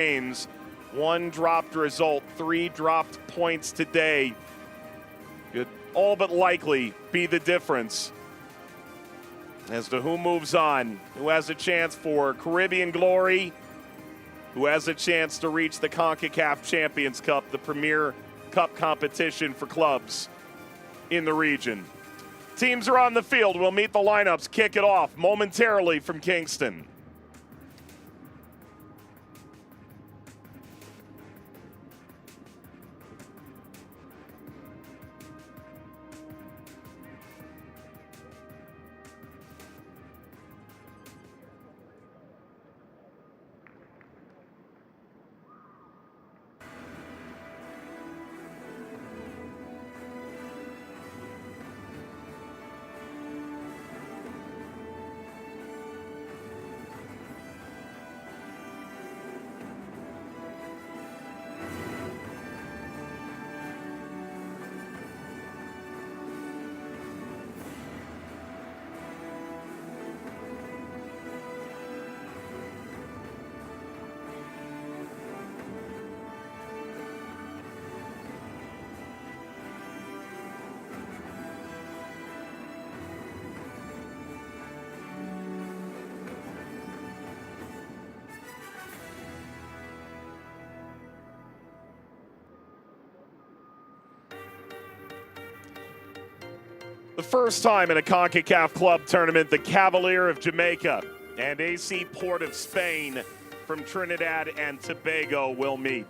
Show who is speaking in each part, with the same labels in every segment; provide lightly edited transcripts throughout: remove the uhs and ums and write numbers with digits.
Speaker 1: games, 1 dropped result, 3 dropped points today. Could all but likely be the difference as to who moves on, who has a chance for Caribbean glory, who has a chance to reach the Concacaf Champions Cup, the premier cup competition for clubs in the region. Teams are on the field. We'll meet the lineups, kick it off momentarily from Kingston. The first time in a Concacaf Club tournament, the Cavalier of Jamaica and AC Port of Spain from Trinidad and Tobago will meet.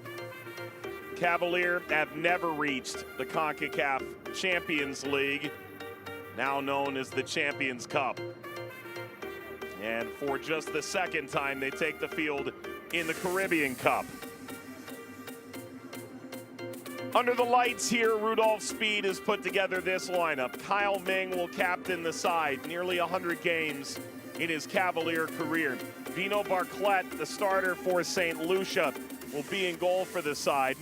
Speaker 1: Cavalier have never reached the Concacaf Champions League, now known as the Champions Cup. And for just the second time, they take the field in the Caribbean Cup. Under the lights here, Rudolph Speed has put together this lineup. Kyle Ming will captain the side, nearly 100 games in his Cavalier career. Vino Barclay, the starter for St. Lucia, will be in goal for the side.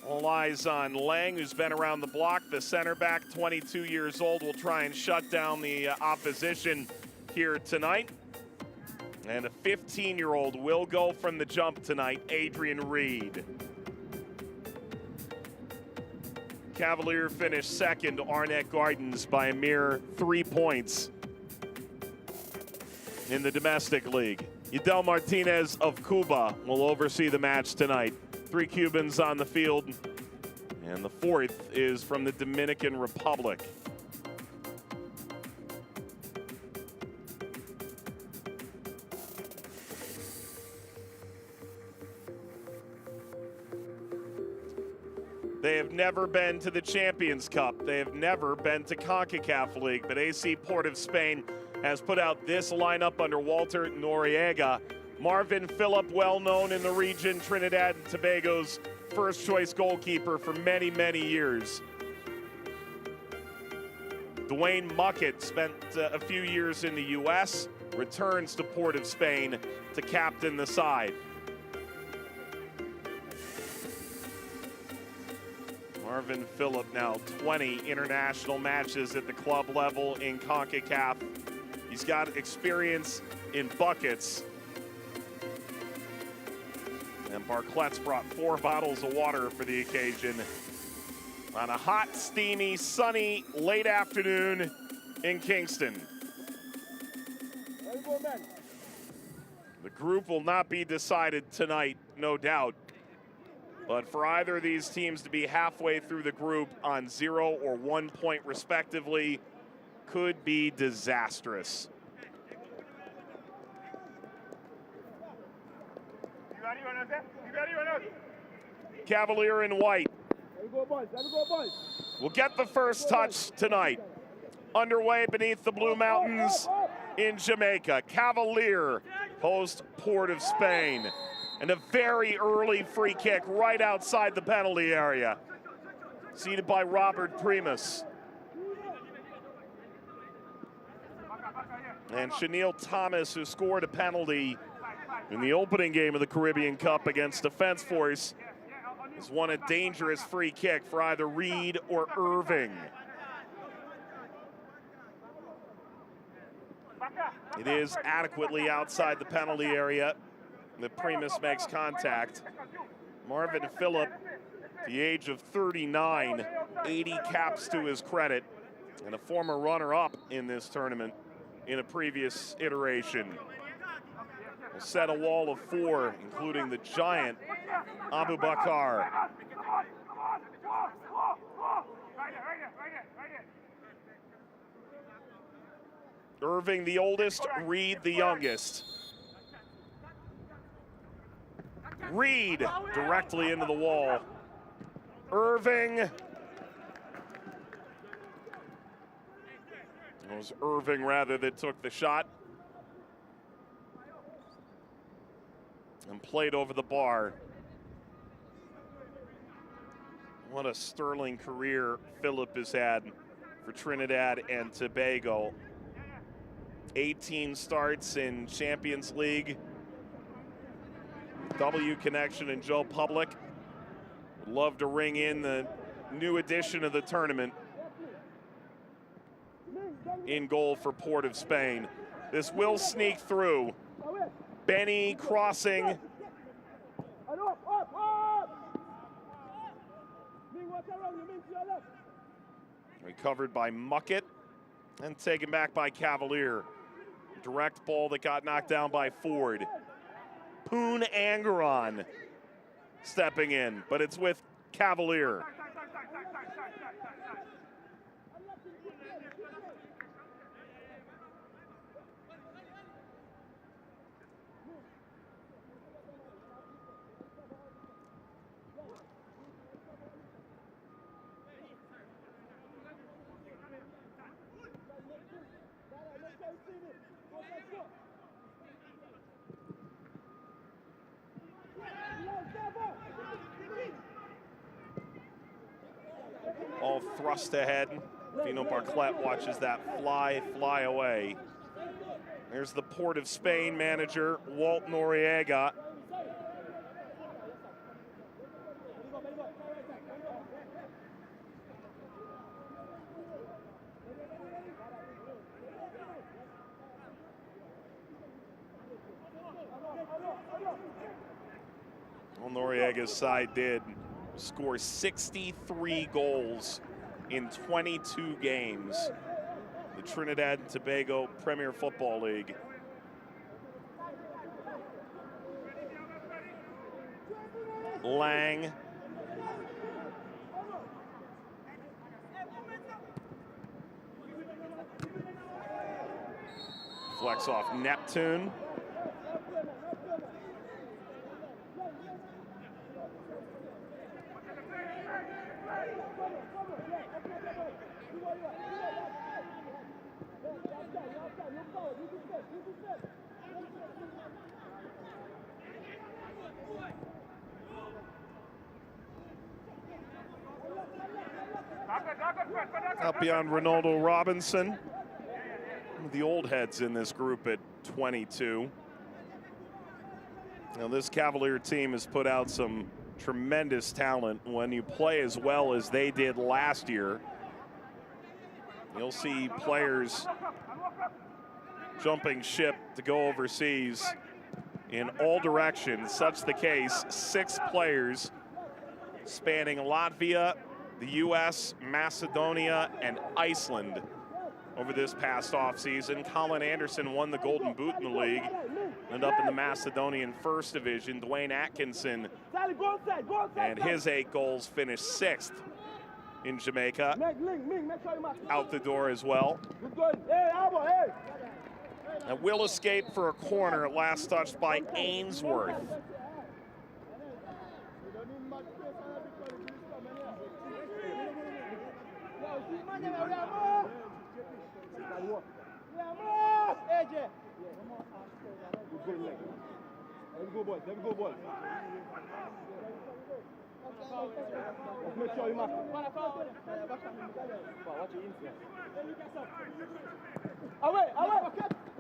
Speaker 1: All eyes on Lang, who's been around the block. The center back, 22 years old, will try and shut down the opposition here tonight. And a 15-year-old will go from the jump tonight, Adrian Reed. Cavalier finished second to Arnett Gardens by a mere 3 points in the domestic league. Yadel Martinez of Cuba will oversee the match tonight. 3 Cubans on the field, and the 4th is from the Dominican Republic. They have never been to the Champions Cup. They have never been to Concacaf League, but AC Port of Spain has put out this lineup under Walter Noriega. Marvin Phillip, well known in the region, Trinidad and Tobago's first choice goalkeeper for many, many years. Dwayne Muckett spent a few years in the U.S., returns to Port of Spain to captain the side. Marvin Phillip now 20 international matches at the club level in CONCACAF. He's got experience in buckets. And Barclay's brought 4 bottles of water for the occasion on a hot, steamy, sunny, late afternoon in Kingston. The group will not be decided tonight, no doubt. But for either of these teams to be halfway through the group on 0 or 1 point respectively could be disastrous. Cavalier in white will get the first touch tonight. Underway beneath the Blue Mountains in Jamaica. Cavalier host Port of Spain. And a very early free kick right outside the penalty area. Seated by Robert Primus. And Chanel Thomas, who scored a penalty in the opening game of the Caribbean Cup against Defense Force, has won a dangerous free kick for either Reed or Irving. It is adequately outside the penalty area. The Primus makes contact. Marvin Phillip, the age of 39, 80 caps to his credit, and a former runner-up in this tournament in a previous iteration. Will set a wall of 4, including the giant Abu Bakar. Irving the oldest, Reed the youngest. Reed directly into the wall. Irving. It was Irving rather that took the shot. And played over the bar. What a sterling career Phillip has had for Trinidad and Tobago. 18 starts in Champions League. W Connection and Joe Public. Would love to ring in the new edition of the tournament. In goal for Port of Spain. This will sneak through. Benny crossing. Recovered by Muckett and taken back by Cavalier. Direct ball that got knocked down by Ford. Poon Angaron stepping in, but it's with Cavalier. All thrust ahead. Vino Barclay watches that fly away. There's the Port of Spain manager, Walt Noriega. Well, Noriega's side did score 63 goals in 22 games. The Trinidad and Tobago Premier Football League. Lang. Flex off Neptune. Up beyond Ronaldo Robinson. The old heads in this group at 22. Now this Cavalier team has put out some tremendous talent. When you play as well as they did last year, you'll see players jumping ship to go overseas in all directions. Such the case, 6 players spanning Latvia, the US, Macedonia, and Iceland over this past offseason. Colin Anderson won the Golden Boot in the league, ended up in the Macedonian First Division. Dwayne Atkinson and his 8 goals finished 6th in Jamaica. Out the door as well. And will escape for a corner, last touched by Ainsworth.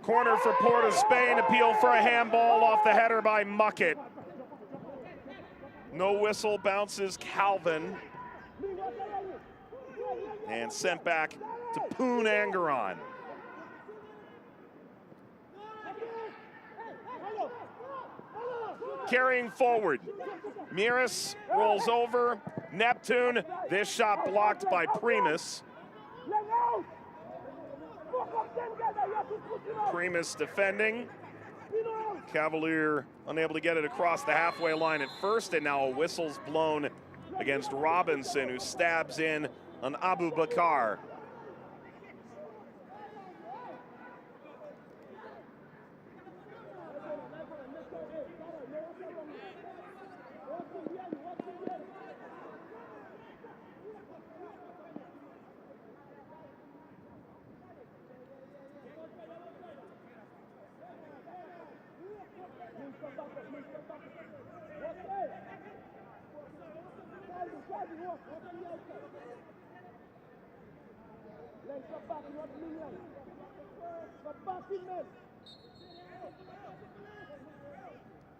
Speaker 1: Corner for Port of Spain, appeal for a handball off the header by Muckett. No whistle, bounces Calvin. And sent back to Poon Angaron. carrying forward. Miras rolls over. Neptune, this shot blocked by Primus. Primus defending. Cavalier unable to get it across the halfway line at first, and now a whistle's blown against Robinson, who stabs in on Abu Bakar.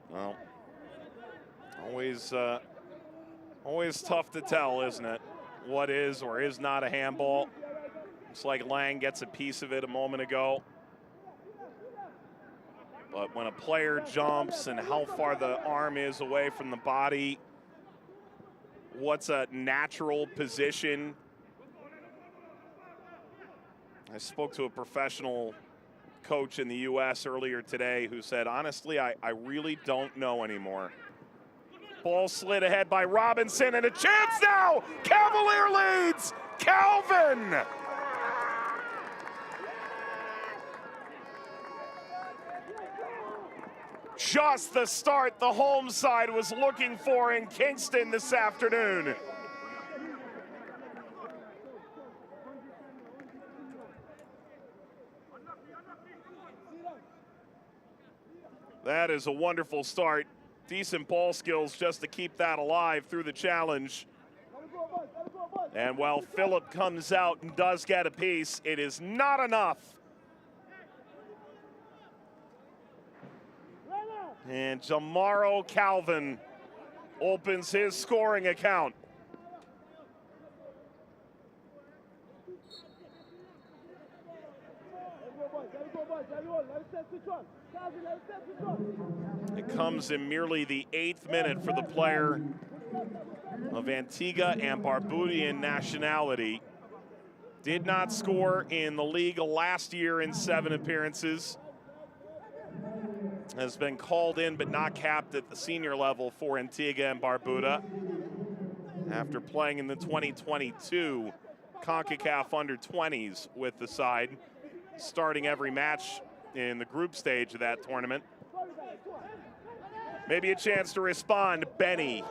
Speaker 1: Well, always tough to tell, isn't it? What is or is not a handball. Looks like Lang gets a piece of it a moment ago. But when a player jumps and how far the arm is away from the body, what's a natural position? I spoke to a professional coach in the U.S. earlier today who said, honestly, I really don't know anymore. Ball slid ahead by Robinson, and a chance now! Cavalier leads! Calvin! Just the start the home side was looking for in Kingston this afternoon. That is a wonderful start. Decent ball skills just to keep that alive through the challenge. And while Phillip comes out and does get a piece, it is not enough. And Jamaro Calvin opens his scoring account. It comes in merely the 8th minute for the player of Antigua and Barbudian nationality. Did not score in the league last year in 7 appearances. Has been called in but not capped at the senior level for Antigua and Barbuda after playing in the 2022 Concacaf Under-20s with the side, starting every match in the group stage of that tournament. Maybe a chance to respond, Benny.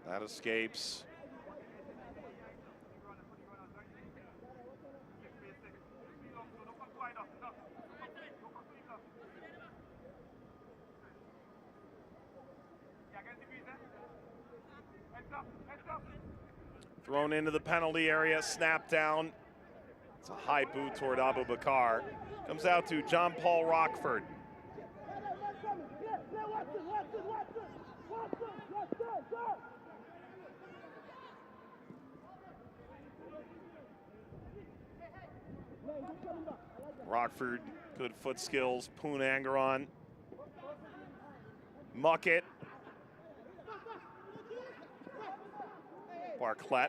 Speaker 1: That escapes. Thrown into the penalty area, snap down. It's a high boot toward Abu Bakar. Comes out to John Paul Rockford. Rockford, good foot skills. Poon Angeron. Muckett. Barclay.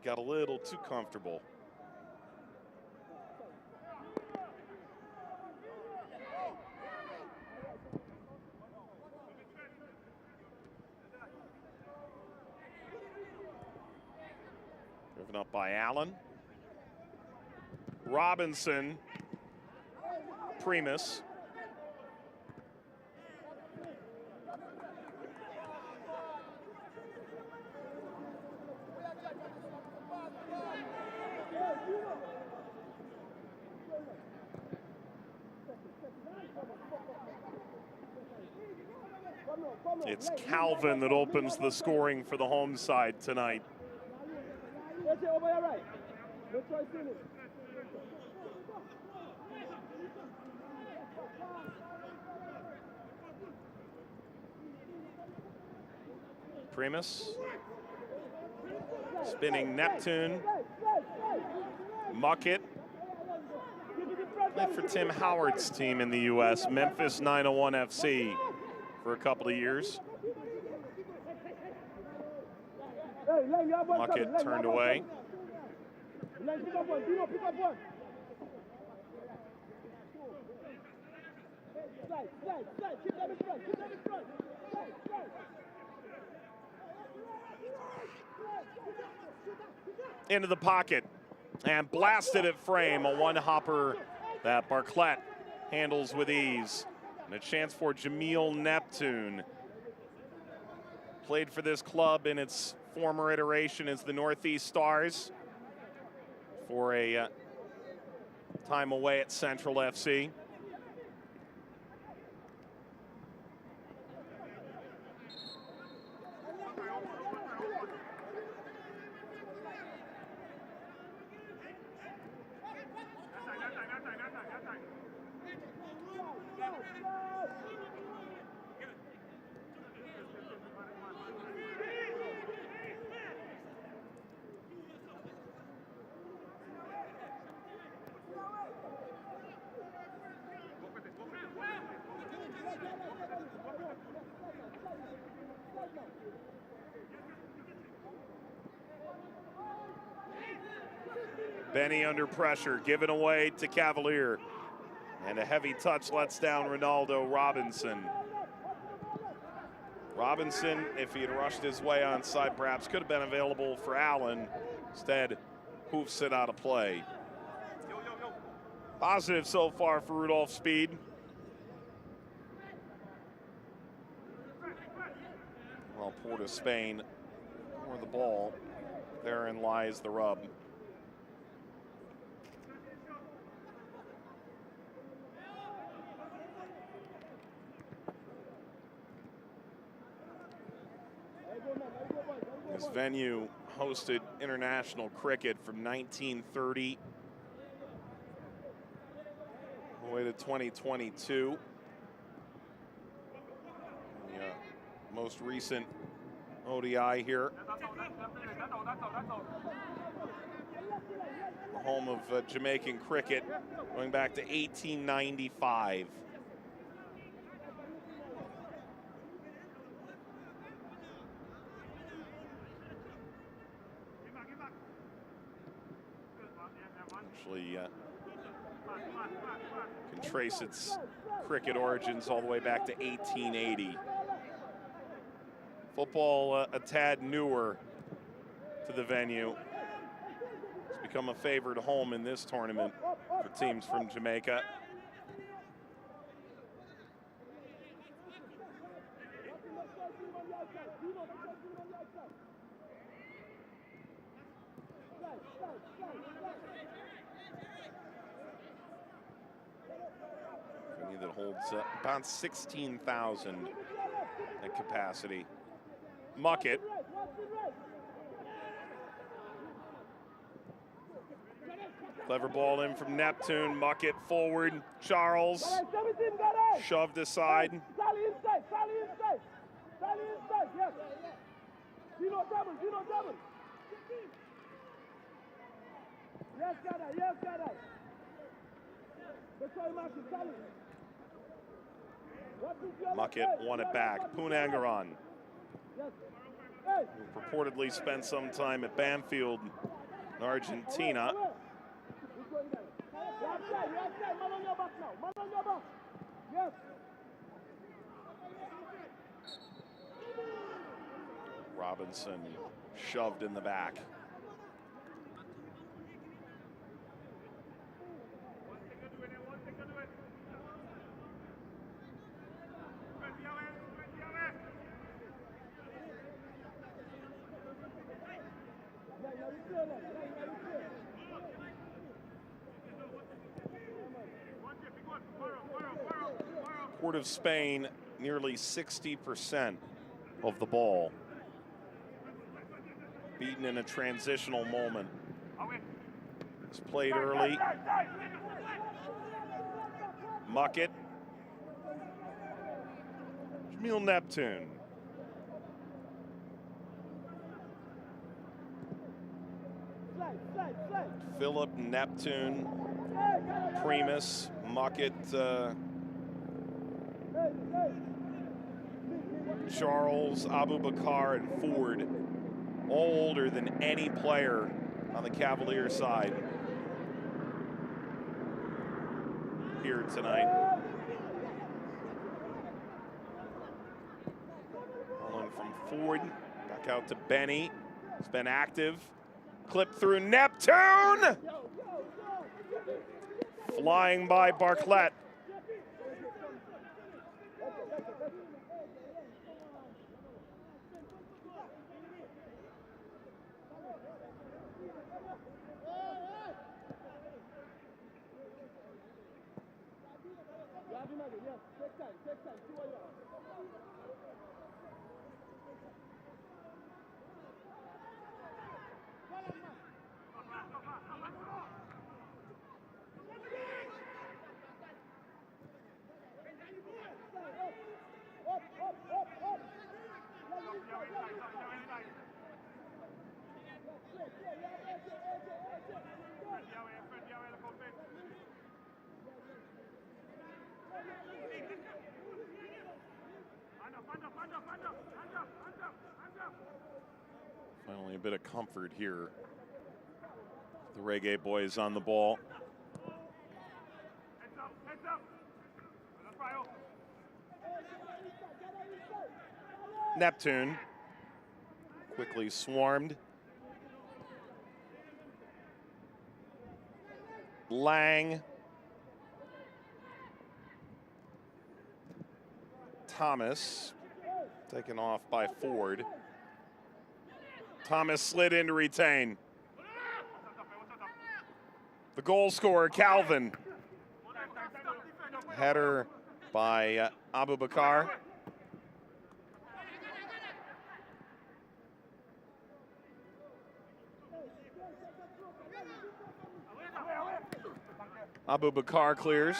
Speaker 1: Got a little too comfortable. Driven up by Allen. Robinson. Primus. It's Calvin that opens the scoring for the home side tonight. Primus, spinning Neptune, Muckett, played for Tim Howard's team in the U.S., Memphis 901 FC, for a couple of years. Muckett turned away. Into the pocket and blasted at frame. A one-hopper that Barclay handles with ease. And a chance for Jamil Neptune. Played for this club in its former iteration as the Northeast Stars for a time away at Central FC. Benny under pressure, given away to Cavalier. And a heavy touch lets down Ronaldo Robinson. Robinson, if he had rushed his way onside, perhaps could have been available for Allen. Instead, hoofs it out of play. Positive so far for Rudolph Speed. Well, Port of Spain or the ball. Therein lies the rub. This venue hosted international cricket from 1930 all the way to 2022. The most recent ODI here. The home of Jamaican cricket going back to 1895. Actually, can trace its cricket origins all the way back to 1880. Football a tad newer to the venue. It's become a favored home in this tournament for teams from Jamaica. Venue that holds about 16,000 at capacity. Muckett. Clever ball in from Neptune. Muckett forward. Charles shoved aside. Muckett won it back. Punangaran, who purportedly spent some time at Banfield in Argentina. Robinson shoved in the back. Port of Spain nearly 60% of the ball. Beaten in a transitional moment. It's played early. Muckett. Jamil Neptune. Phillip, Neptune, Primus, Muckett, Charles, Abubakar, and Ford, all older than any player on the Cavalier side here tonight. Rolling from Ford, back out to Benny. He's been active. Clip through Neptune! Flying by Barclay. Finally a bit of comfort here. The Reggae boys on the ball. Neptune quickly swarmed. Lang. Thomas taken off by Ford. Thomas slid in to retain. The goal scorer, Calvin. Header by Abubakar. Abubakar clears.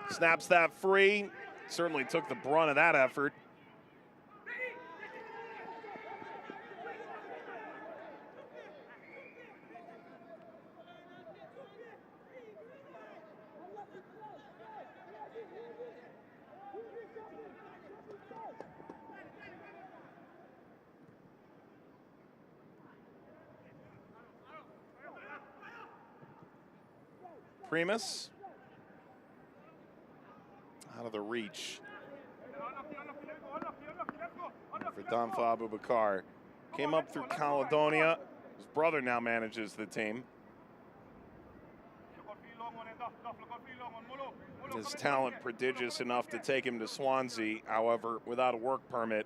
Speaker 1: Snaps that free. Certainly took the brunt of that effort. Primus out of the reach for Danfa Abubakar. Came up through Caledonia. His brother now manages the team. His talent prodigious enough to take him to Swansea, however, without a work permit.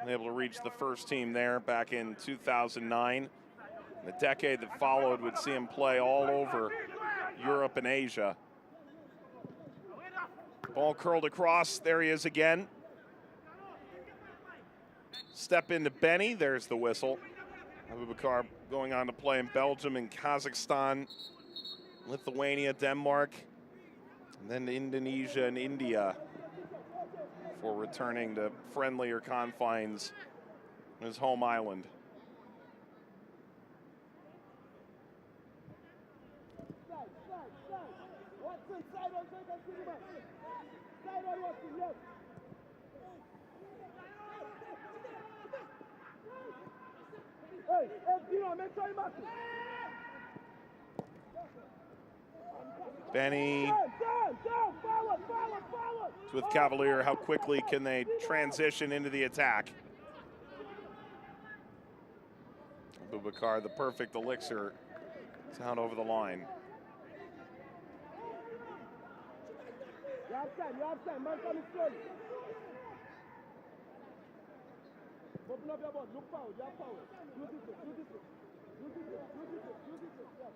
Speaker 1: Able to reach the first team there back in 2009. The decade that followed would see him play all over Europe and Asia. Ball curled across. There he is again. Step into Benny. There's the whistle. Abubakar going on to play in Belgium and Kazakhstan, Lithuania, Denmark, and then Indonesia and India before returning to friendlier confines in his home island. Benny with Cavalier. How quickly can they transition into the attack? Abubakar, the perfect elixir. It's out over the line.
Speaker 2: You have time, man, come slowly. Open up your ball, look forward, you have power. Do this way, do this way. Do this way, do this way, do this way, yeah.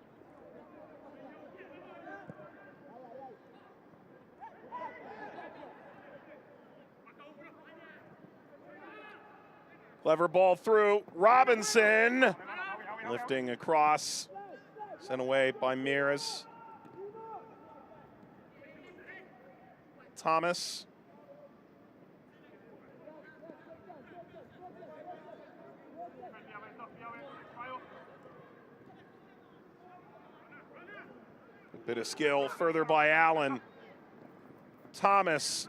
Speaker 1: Clever ball through. Robinson lifting across. Sent away by Mears. Thomas. A bit of skill further by Allen. Thomas.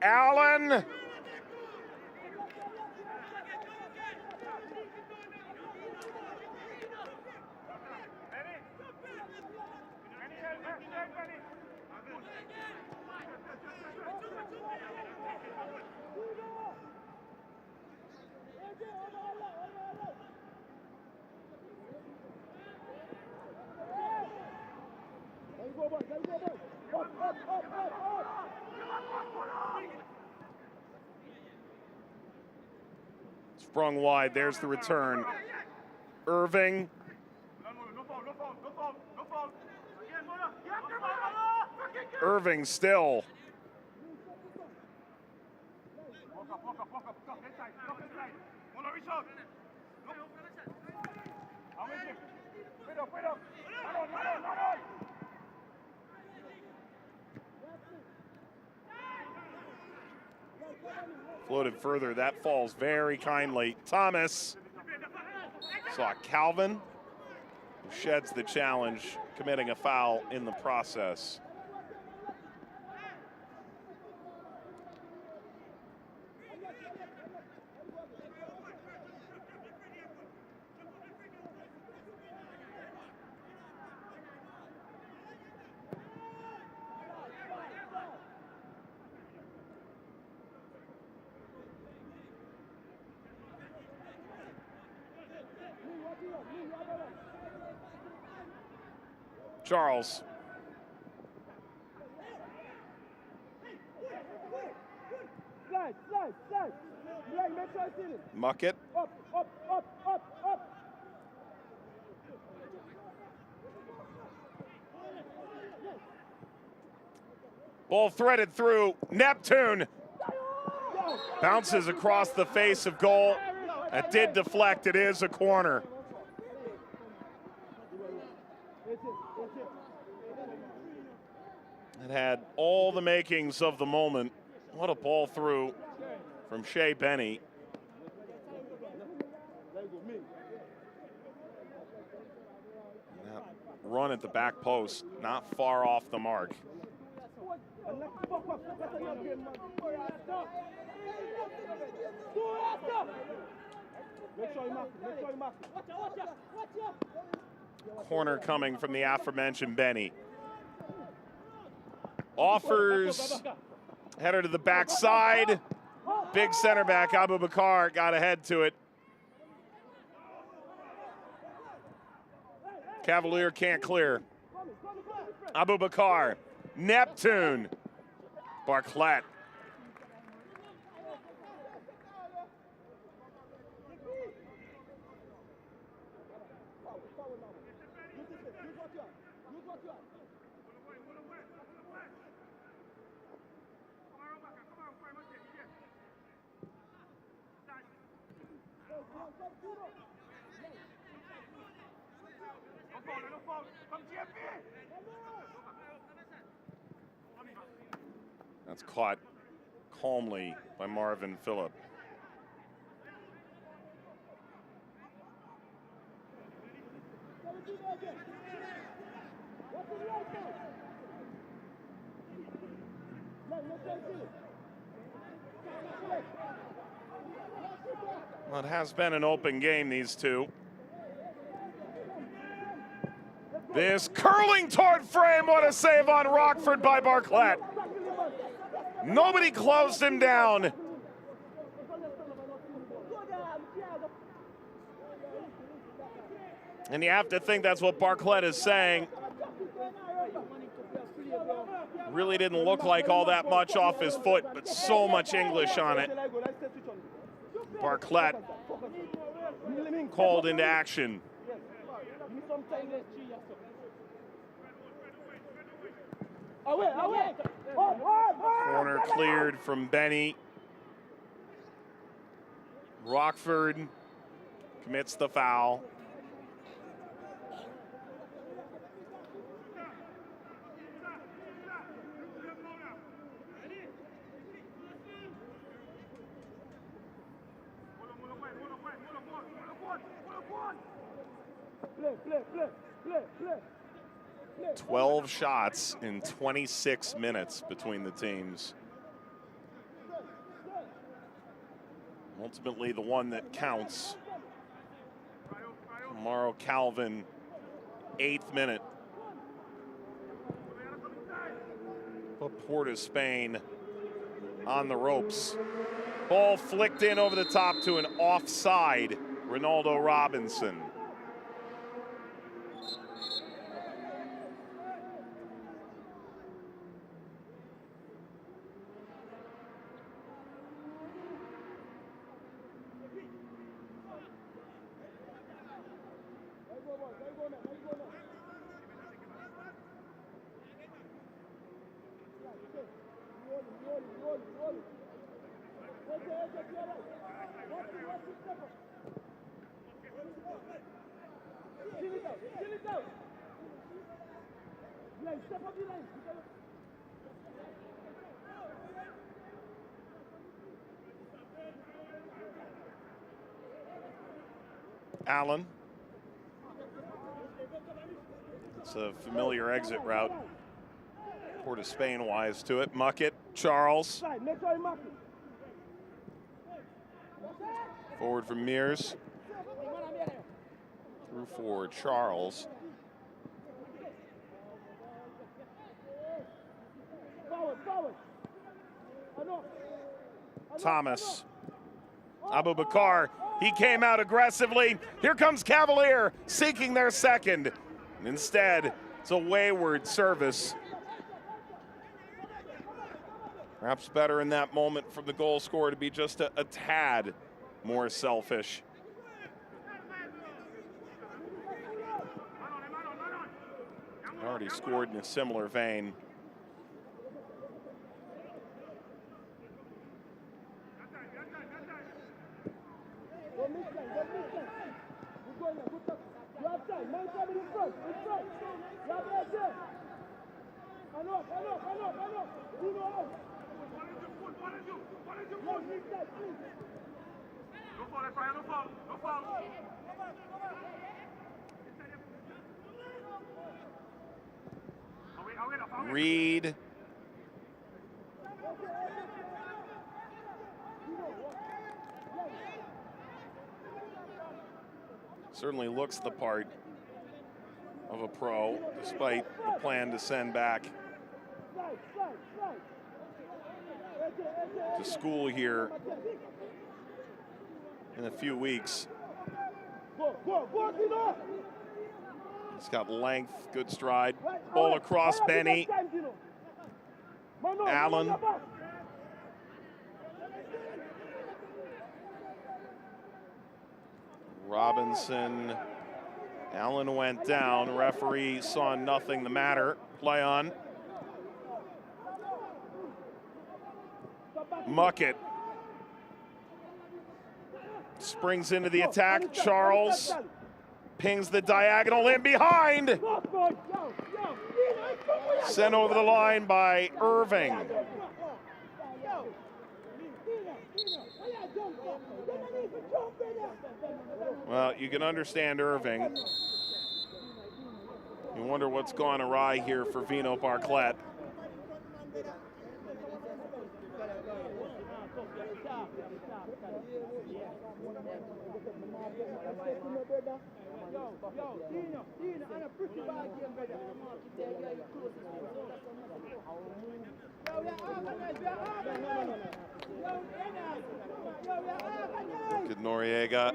Speaker 1: Allen. Sprung wide, there's the return. Irving. Irving still. Floated further, that falls very kindly. Thomas saw Calvin, who sheds the challenge, committing a foul in the process. Charles. Muckett. Ball threaded through. Neptune bounces across the face of goal. That did deflect. It is a corner. It had all the makings of the moment. What a ball through from Shea Benny. And that run at the back post, not far off the mark. Corner coming from the aforementioned Benny. Offers, header to the backside. Big center back, Abu Bakar, got ahead to it. Cavalier can't clear. Abu Bakar, Neptune, Barclay. That's caught calmly by Marvin Phillip. Well, it has been an open game, these two. This curling toward frame, what a save on Rockford by Barclay. Nobody closed him down. And you have to think that's what Barclay is saying. Really didn't look like all that much off his foot, but so much English on it. Barclay called into action. Corner cleared from Benny. Rockford commits the foul.
Speaker 2: Play.
Speaker 1: 12 shots in 26 minutes between the teams. Ultimately, the one that counts. Mauro Calvin, 8th minute. Put Port of Spain on the ropes. Ball flicked in over the top to an offside Ronaldo Robinson. Allen. It's a familiar exit route. Port of Spain wise to it. Muckett, Charles. Forward from Mears. Through for Charles. Thomas. Abubakar. He came out aggressively. Here comes Cavalier seeking their second. Instead, it's a wayward service. Perhaps better in that moment from the goal scorer to be just a tad more selfish. Already scored in a similar vein. Reed. Certainly looks the part of a pro, despite the plan to send back to school here in a few weeks. He's got length, good stride. Ball across Benny. Allen. Robinson. Allen went down. Referee saw nothing the matter. Play on. Muckett. Springs into the attack. Charles pings the diagonal in behind. Sent over the line by Irving. Well, you can understand Irving. You wonder what's gone awry here for Vino Barclay. Good Noriega.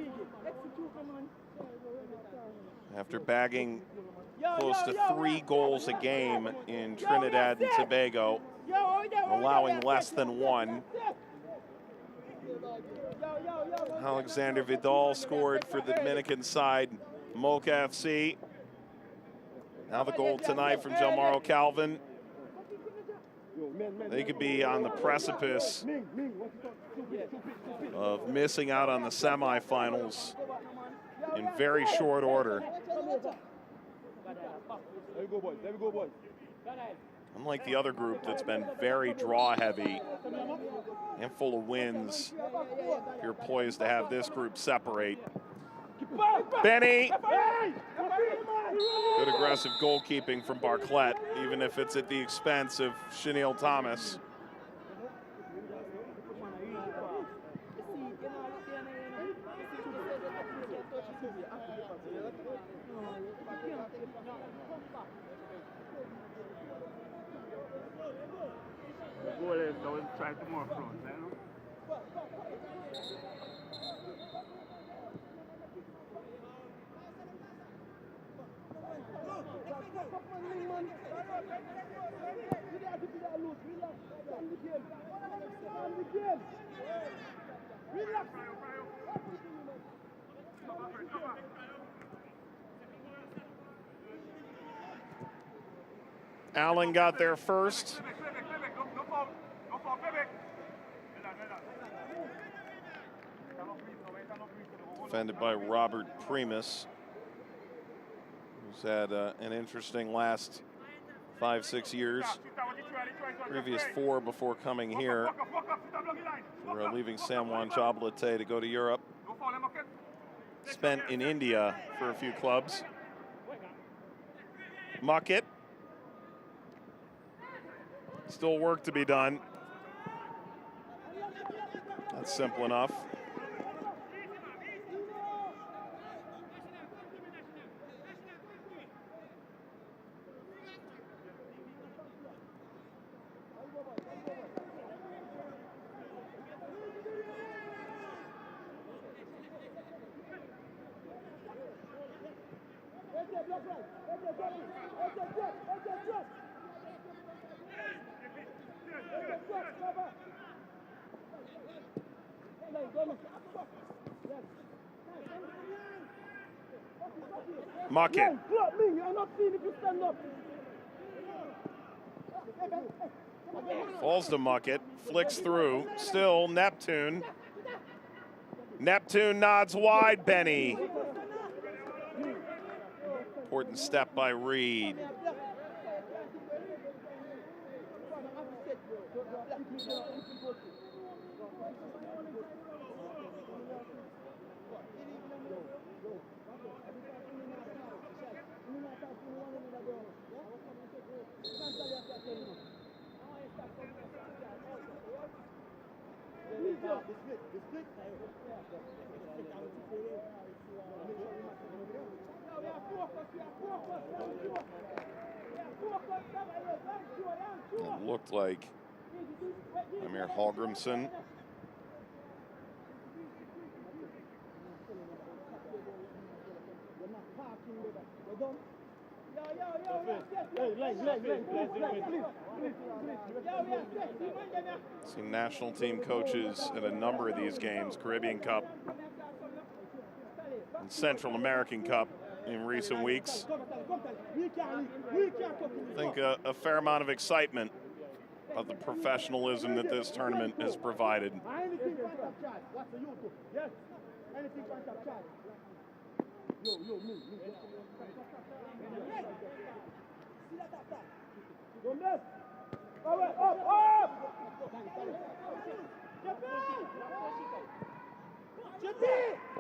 Speaker 1: After bagging close to 3 goals a game in Trinidad and Tobago, allowing less than 1. Alexander Vidal scored for the Dominican side, Mocha FC. Now the goal tonight from Mauro Calvin. They could be on the precipice of missing out on the semifinals in very short order.
Speaker 2: There we go, boys. There we go, boys.
Speaker 1: Unlike the other group that's been very draw heavy and full of wins, you're poised to have this group separate. Benny! Good aggressive goalkeeping from Barclay, even if it's at the expense of Chenille Thomas.
Speaker 2: Try to more front,
Speaker 1: Allen got there first. Defended by Robert Primus, who's had an interesting last 5-6 years. Previous 4 before coming here. We're leaving San Juan Chablate to go to Europe. Spent in India for a few clubs. Muckett. Still work to be done. That's simple enough. Muckett. Falls to Muckett, flicks through, still Neptune. Neptune nods wide, Benny. Important step by Reed. It looked like Amir Hallgrimsson. Seen national team coaches at a number of these games, Caribbean Cup and Central American Cup in recent weeks. I think a fair amount of excitement about the professionalism that this tournament has provided.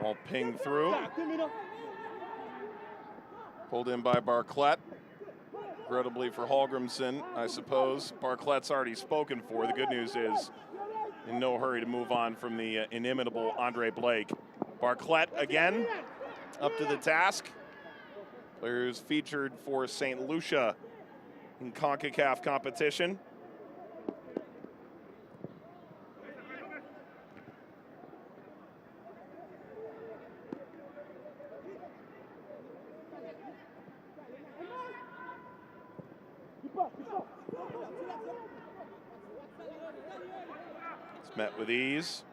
Speaker 1: Ball pinged through. Pulled in by Barclay. Regrettably for Hallgrimsson, I suppose. Barclay's already spoken for. The good news is, in no hurry to move on from the inimitable Andre Blake. Barclay again, up to the task. Player who's featured for St. Lucia in Concacaf competition. It's met with ease.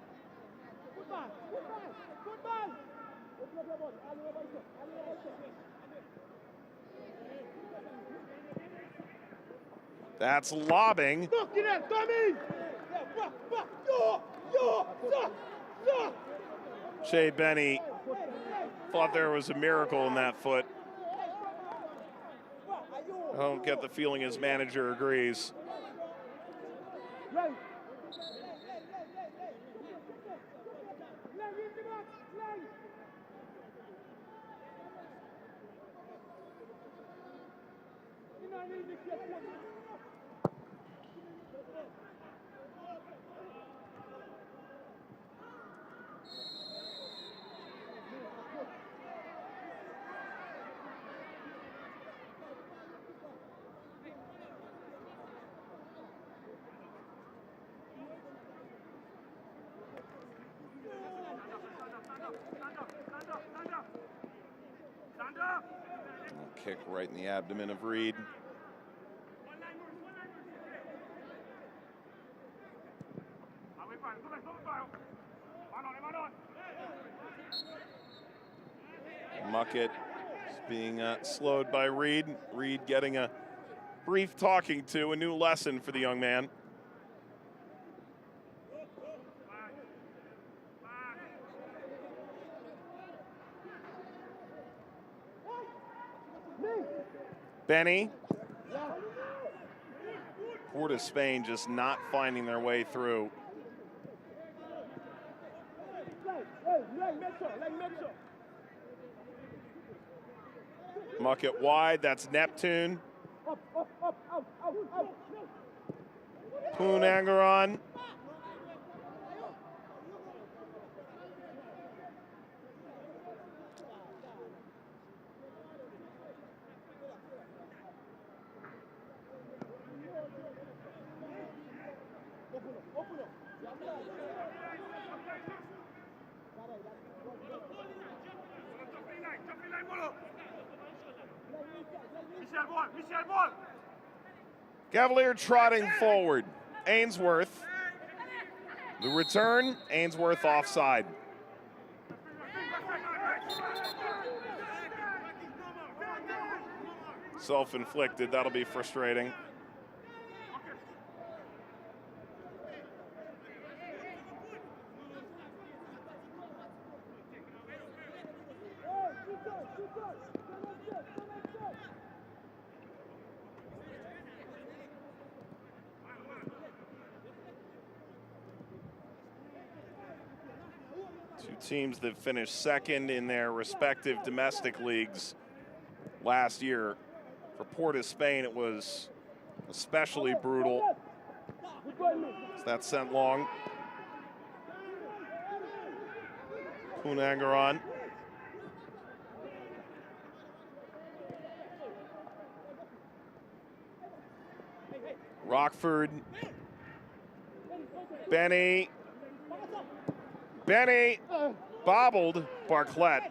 Speaker 1: That's lobbing. Shea Benny thought there was a miracle in that foot. I don't get the feeling his manager agrees. Kick right in the abdomen of Reed. Muckett is being slowed by Reed. Reed getting a brief talking to, a new lesson for the young man. Benny. Port of Spain just not finding their way through. Muckett wide, that's Neptune. Poonangaron. Cavalier trotting forward. Ainsworth. The return, Ainsworth offside. Self-inflicted, that'll be frustrating. Teams that finished second in their respective domestic leagues last year. For Port of Spain, it was especially brutal. So that's sent long. Poonangaron. Rockford. Benny. Benny bobbled Barclay.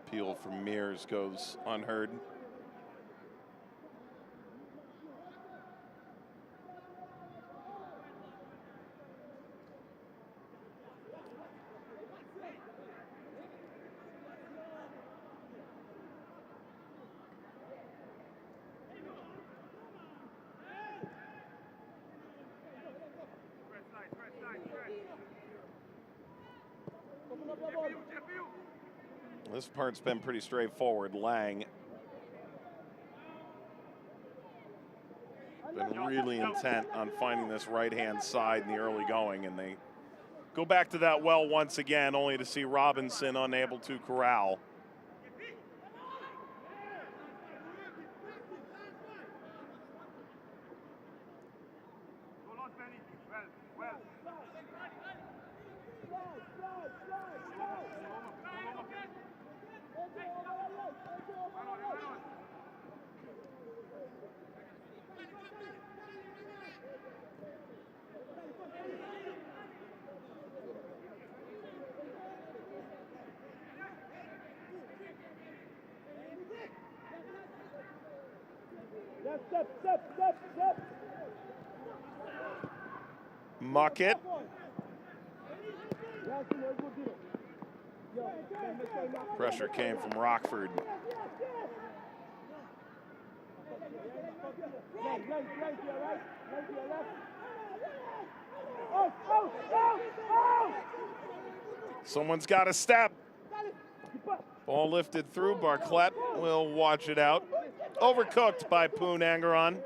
Speaker 1: Appeal from Mears goes unheard. This part's been pretty straightforward. Lang been really intent on finding this right-hand side in the early going, and they go back to that well once again, only to see Robinson unable to corral. Muckett. Pressure came from Rockford. Someone's got to step. Ball lifted through. Barclay will watch it out. Overcooked by Poon Angaran.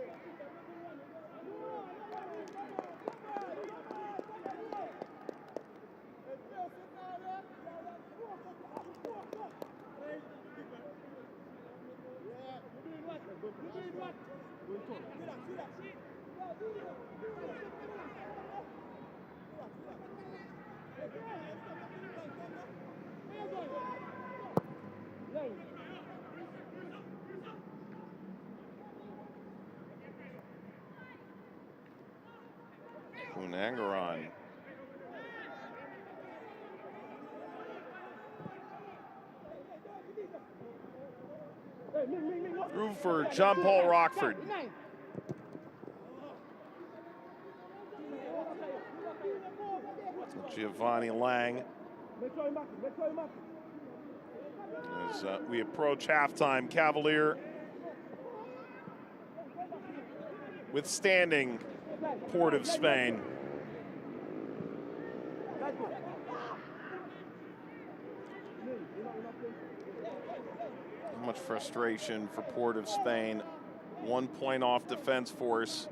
Speaker 1: Poon Angaran. Through for John Paul Rockford. Giovanni Lang. As we approach halftime, Cavalier withstanding Port of Spain. Much frustration for Port of Spain. 1 point off defense force.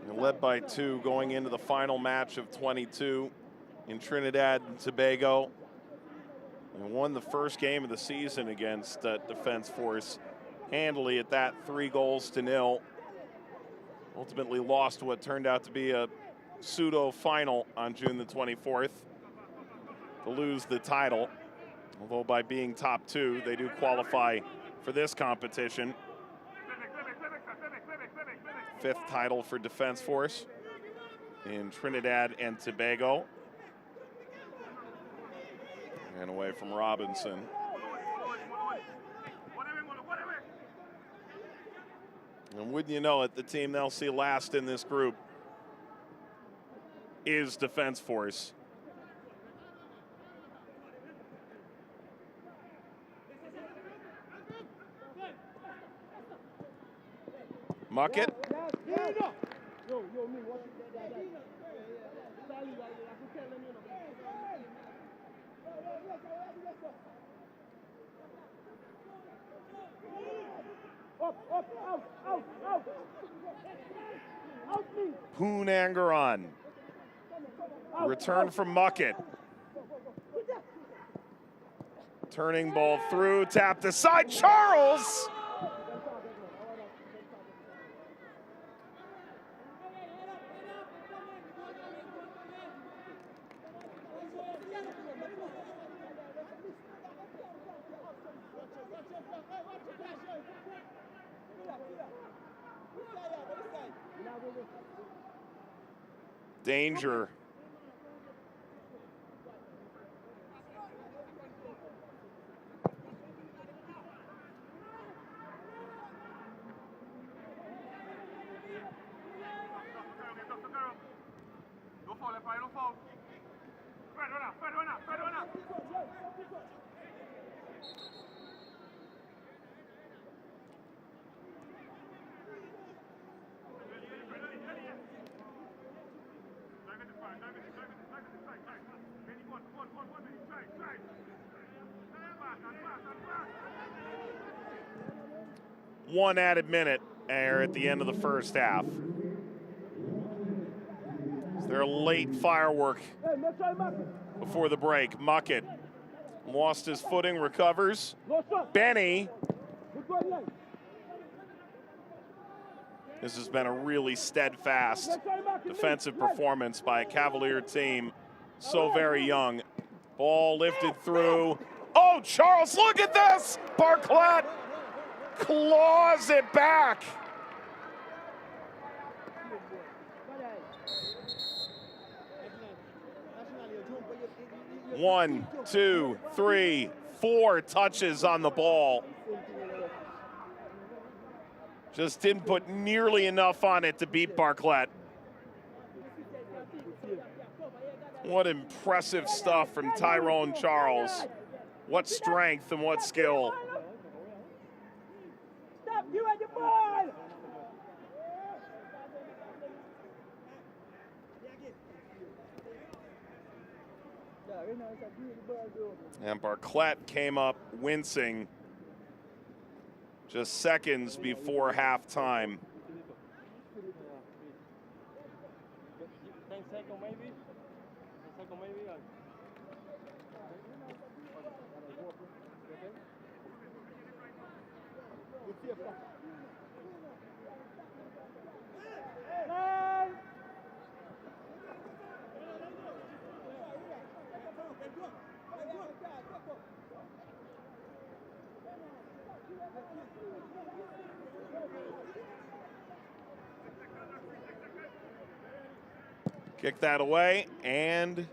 Speaker 1: They're led by 2 going into the final match of 22 in Trinidad and Tobago. And won the first game of the season against defense force handily at that, 3-0. Ultimately lost what turned out to be a pseudo final on June the 24th to lose the title. Although by being top 2, they do qualify for this competition. 5th title for Defense Force in Trinidad and Tobago. And away from Robinson. And wouldn't you know it, the team they'll see last in this group is Defense Force. Muckett. Poon Angaran. Return from Muckett. Turning ball through, tapped aside, Charles! Danger. One added minute there at the end of the first half. Is there a late firework before the break? Muckett lost his footing, recovers. Benny. This has been a really steadfast defensive performance by a Cavalier team, so very young. Ball lifted through. Oh, Charles, look at this! Barclay claws it back. One, two, three, 4 touches on the ball. Just didn't put nearly enough on it to beat Barclay. What impressive stuff from Tyrone Charles. What strength and what skill.
Speaker 2: Stop, you at the ball!
Speaker 1: And Barclay came up wincing just seconds before halftime.
Speaker 2: 10 seconds maybe? 10 seconds maybe?
Speaker 1: Kick that away, and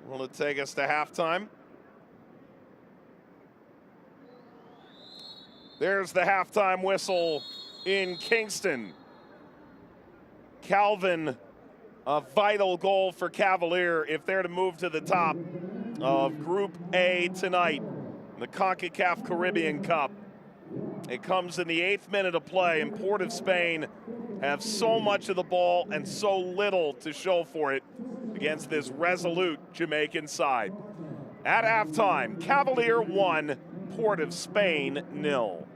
Speaker 1: will it take us to halftime? There's the halftime whistle in Kingston. Calvin, a vital goal for Cavalier if they're to move to the top of Group A tonight, the Concacaf Caribbean Cup. It comes in the 8th minute of play, and Port of Spain have so much of the ball and so little to show for it against this resolute Jamaican side. At halftime, Cavalier 1, Port of Spain 0.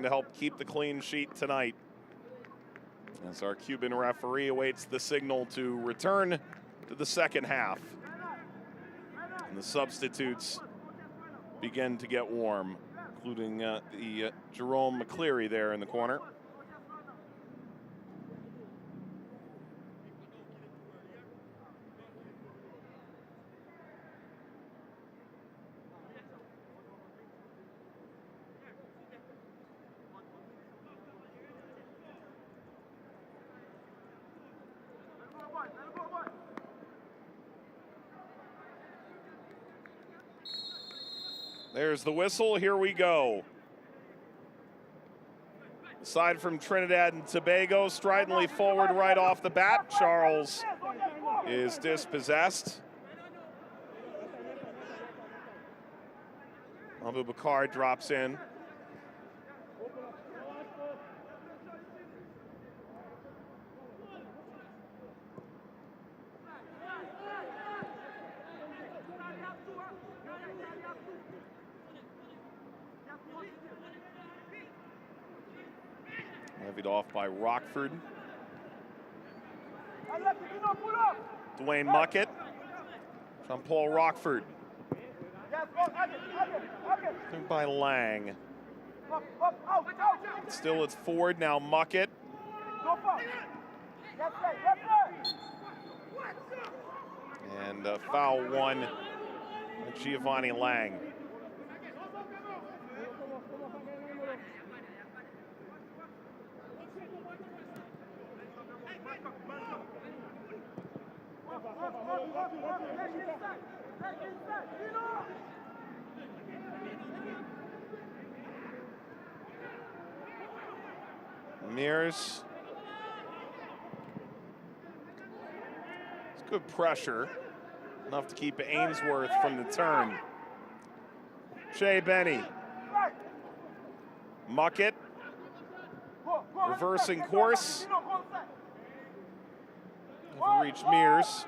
Speaker 1: to help keep the clean sheet tonight. As our Cuban referee awaits the signal to return to the second half. And the substitutes begin to get warm, including the Jerome McCleary there in the corner. There's the whistle, here we go. Aside from Trinidad and Tobago, stridently forward right off the bat. Charles is dispossessed. Abubakar drops in. Levied off by Rockford. Dwayne Muckett. Jean-Paul Rockford. Through by Lang. Still it's Ford, now Muckett. And foul one, Giovanni Lang. Mears. It's good pressure. Enough to keep Ainsworth from the turn. Shea Benny. Muckett. Reversing course. Never reached Mears.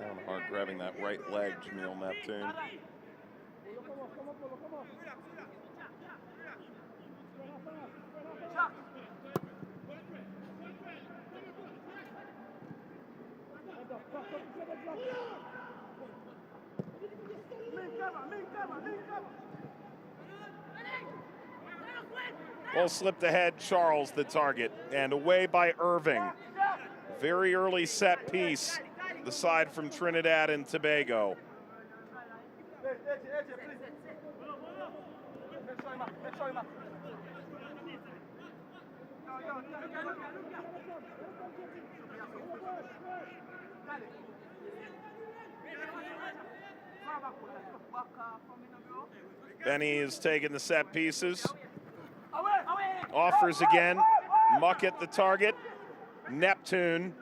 Speaker 1: Down hard, grabbing that right leg, Jamil Neptune. Ball slipped ahead, Charles the target, and away by Irving. Very early set piece, the side from Trinidad and Tobago. Benny is taking the set pieces. Offers again. Muckett the target. Neptune.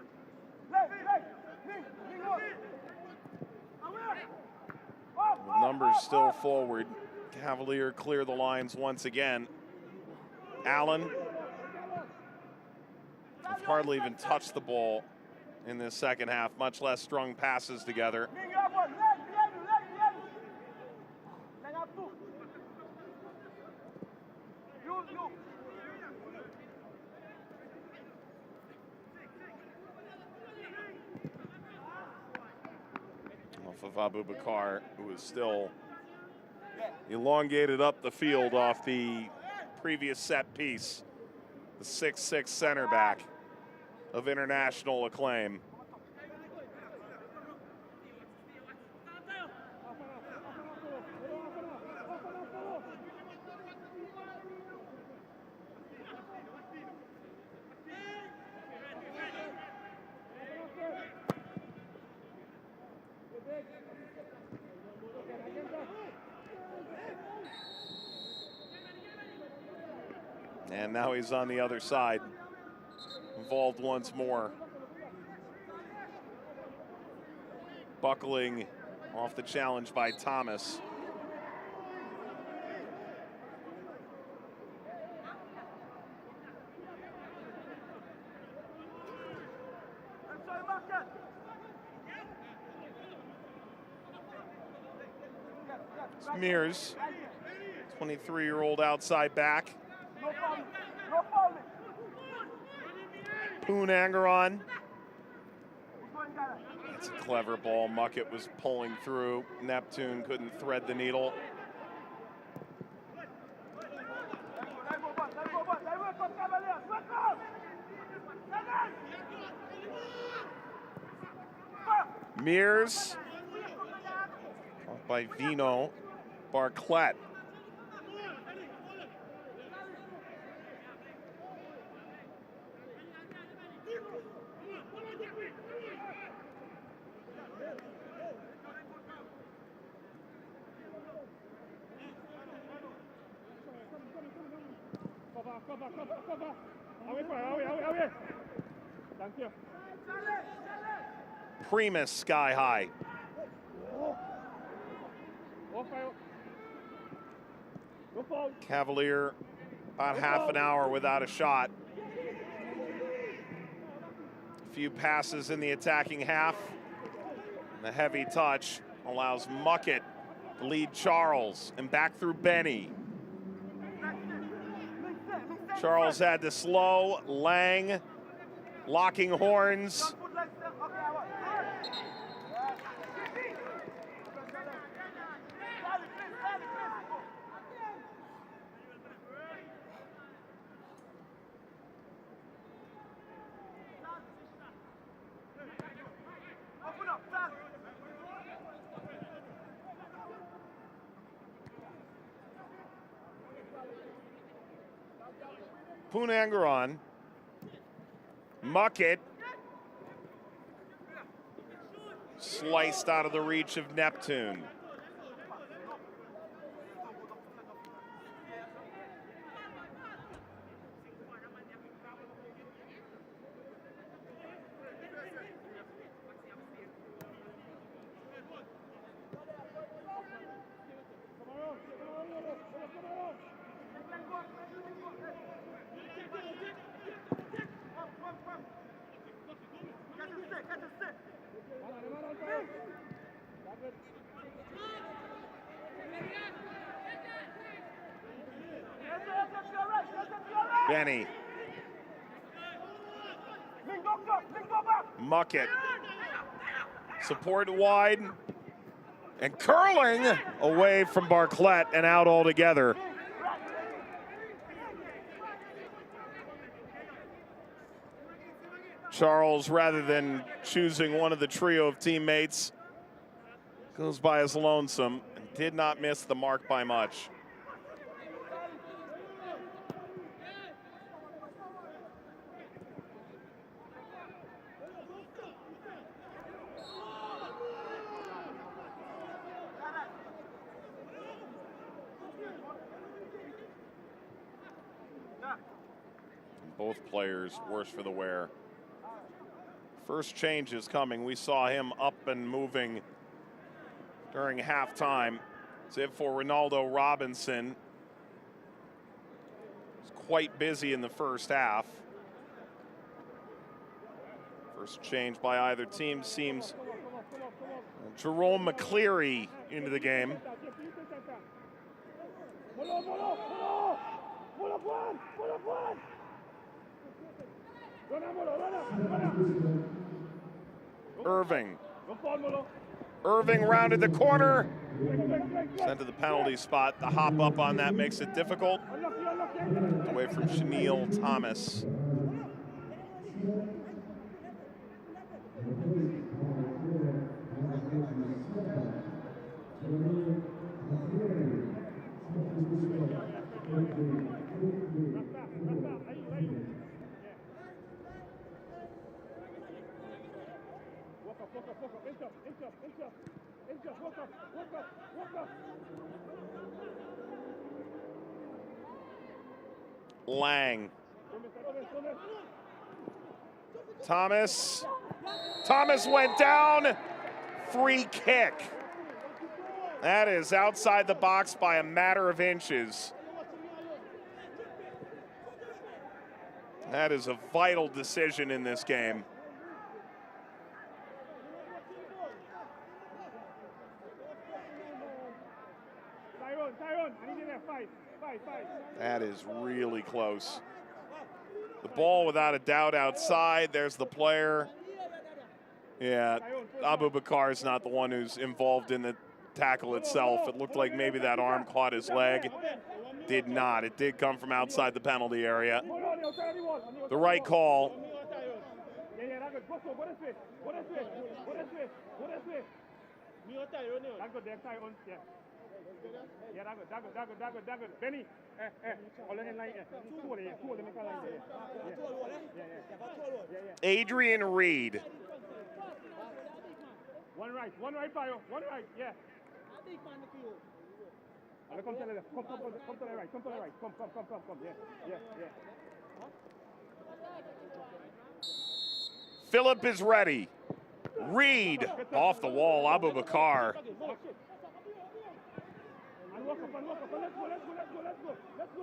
Speaker 1: Numbers still forward. Cavalier clear the lines once again. Allen have hardly even touched the ball in this second half, much less strung passes together. Off of Abubakar, who is still elongated up the field off the previous set piece. The 6'6" center back of international acclaim. And now he's on the other side, involved once more. buckling off the challenge by Thomas. Mears, 23-year-old outside back. Poon-Angeron. That's a clever ball. Muckett was pulling through. Neptune couldn't thread the needle. Mears, caught by Vino. Barclay. Primus sky high. Cavalier about half an hour without a shot. A few passes in the attacking half. And the heavy touch allows Muckett to lead Charles and back through Benny. Charles had to slow. Lang locking horns. Poon-Angeron, Muckett, sliced out of the reach of Neptune. Benny. Muckett. Support wide. And curling away from Barclay and out altogether. Charles, rather than choosing one of the trio of teammates, goes by his lonesome and did not miss the mark by much. Both players worse for the wear. First change is coming. We saw him up and moving during halftime. As if for Ronaldo Robinson. Was quite busy in the first half. First change by either team seems Jerome McCleary into the game. Irving rounded the corner, sent to the penalty spot. The hop up on that makes it difficult. Away from Chenille Thomas. Lang. Thomas went down. free kick. That is outside the box by a matter of inches. That is a vital decision in this game. That is really close. The ball, without a doubt, outside. There's the player. Yeah, Abu Bakar is not the one who's involved in the tackle itself. It looked like maybe that arm caught his leg. Did not. It did come from outside the penalty area. The right call. Adrian Reed.
Speaker 2: One right, Pio. One right, yeah. Come to the left. Come to the right. Come. Yeah.
Speaker 1: Phillip is ready. Reed off the wall. Abu Bakar.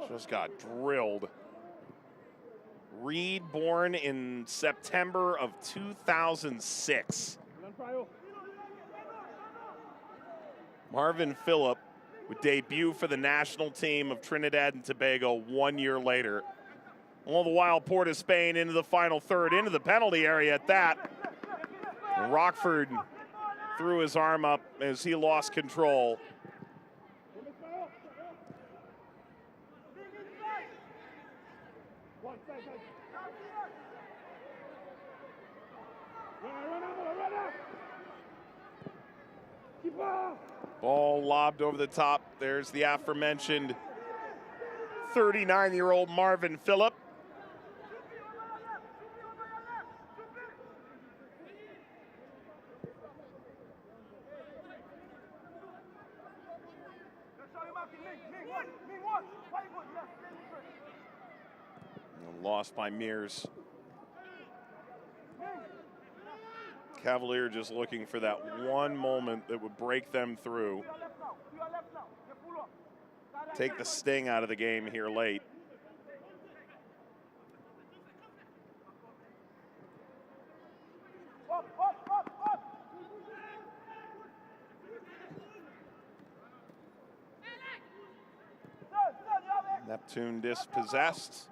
Speaker 1: Just got drilled. Reed, born in September of 2006. Marvin Phillip would debut for the national team of Trinidad and Tobago 1 year later. All the while, Port of Spain into the final third, into the penalty area at that. And Rockford threw his arm up as he lost control. Ball lobbed over the top. There's the aforementioned 39-year-old Marvin Phillip. Lost by Mears. Cavalier just looking for that one moment that would break them through. Take the sting out of the game here late. Neptune dispossessed.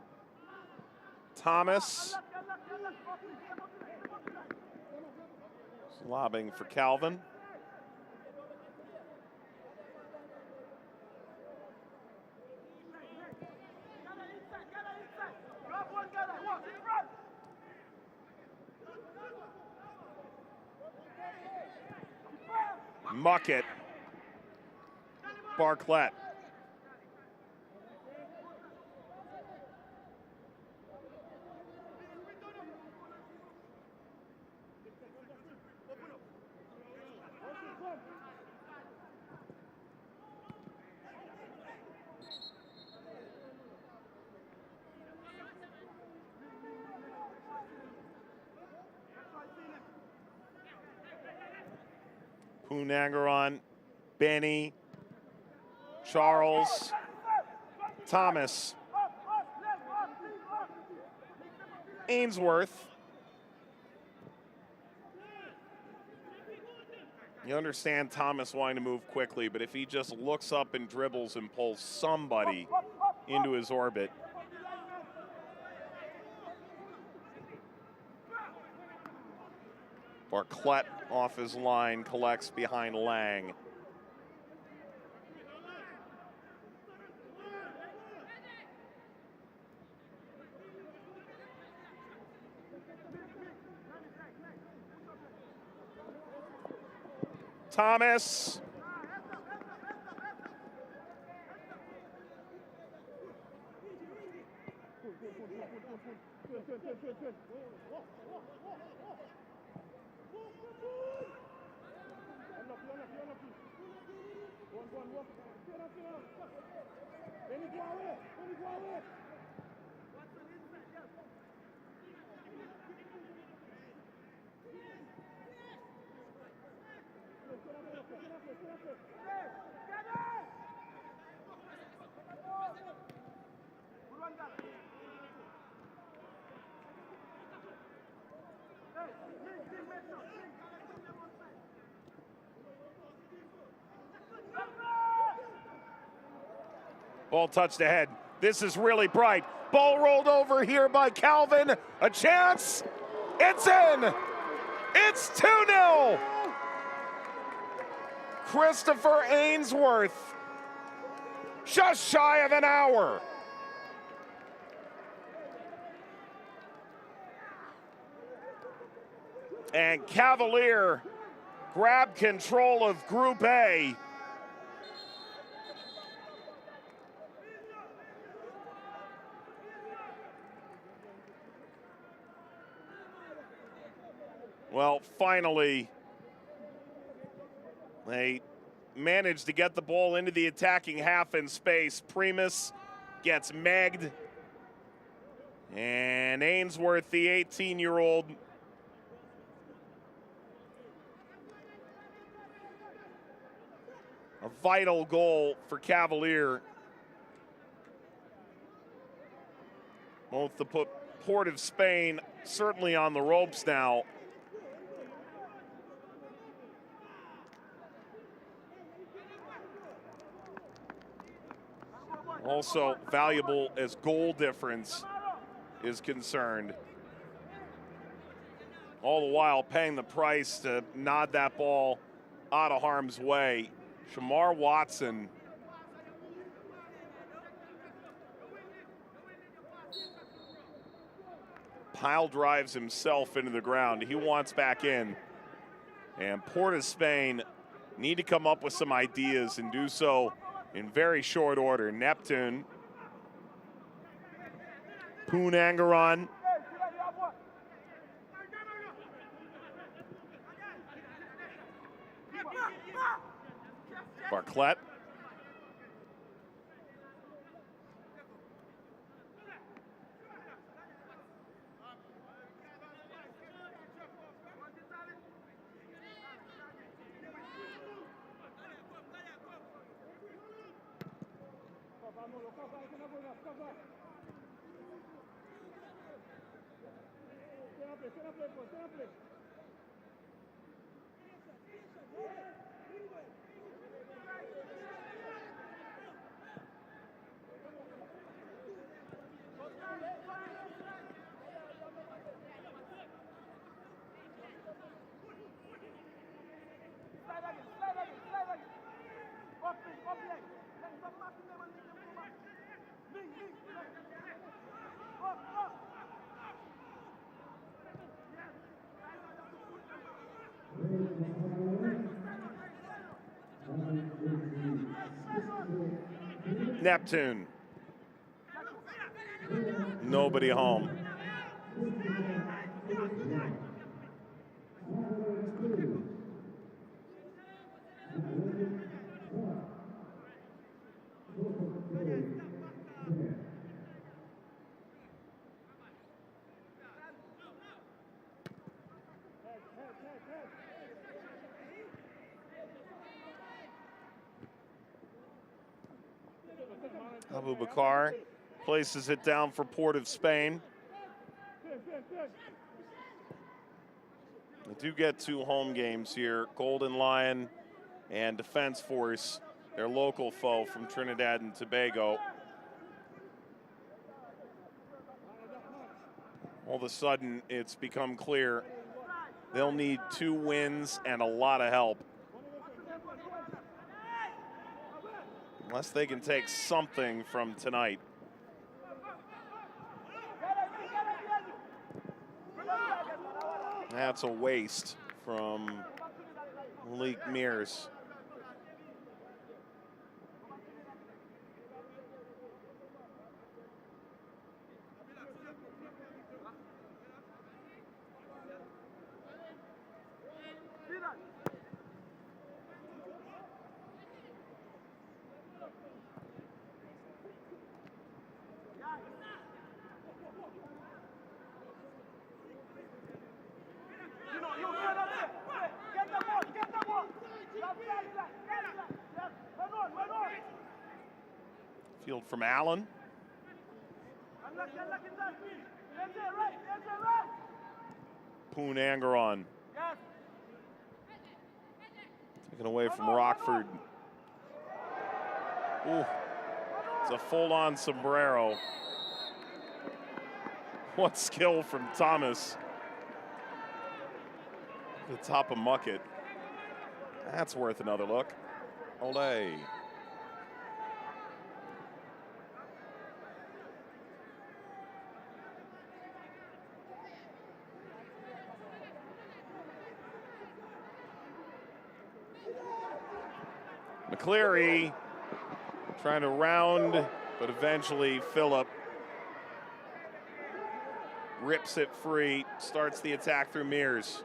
Speaker 1: Thomas. Lobbing for Calvin. Muckett. Barclay. Punagaran, Benny, Charles, Thomas, Ainsworth. You understand Thomas wanting to move quickly, but if he just looks up and dribbles and pulls somebody into his orbit. Barclay off his line, collects behind Lang. Thomas. Ball touched ahead. This is really bright. Ball rolled over here by Calvin. A chance. It's in. It's 2-0. Christopher Ainsworth. Just shy of an hour. And Cavalier grabbed control of Group A. Well, finally, they managed to get the ball into the attacking half in space. Primus gets megged. And Ainsworth, the 18-year-old, a vital goal for Cavalier. Both the Port of Spain certainly on the ropes now. Also valuable as goal difference is concerned. All the while paying the price to nod that ball out of harm's way. Shamar Watson. Pile drives himself into the ground. He wants back in. And Port of Spain need to come up with some ideas and do so in very short order. Neptune. Poonangaran. Barclay. Neptune. Nobody home. Abubakar places it down for Port of Spain. They do get two home games here, Golden Lion and Defense Force, their local foe from Trinidad and Tobago. All of a sudden, it's become clear they'll need 2 wins and a lot of help. Unless they can take something from tonight. That's a waste from Malik Mears. Field from Allen. Poon Angeron. Taken away from Rockford. Ooh, it's a full-on sombrero. What skill from Thomas. The top of Muckett. That's worth another look. Olé. McCleary trying to round, but eventually Phillip rips it free, starts the attack through Mears.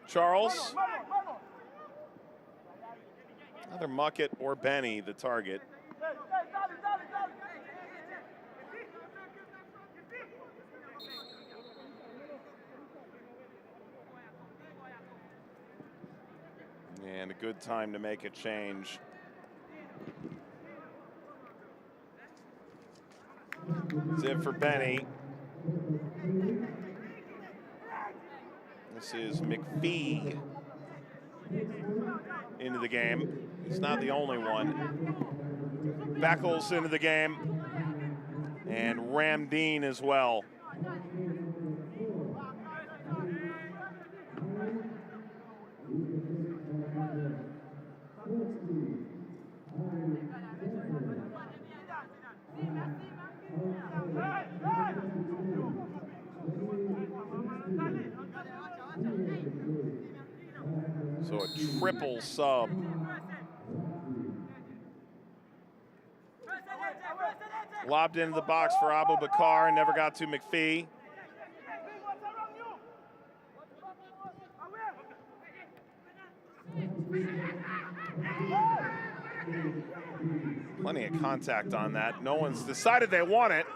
Speaker 1: Charles. Either Muckett or Benny, the target. And a good time to make a change. It's in for Benny. This is McPhee into the game. He's not the only one. Beckles into the game. And Ramdeen as well. So a triple sub. Lobbed into the box for Abu Bakar and never got to McPhee. Plenty of contact on that. No one's decided they want it.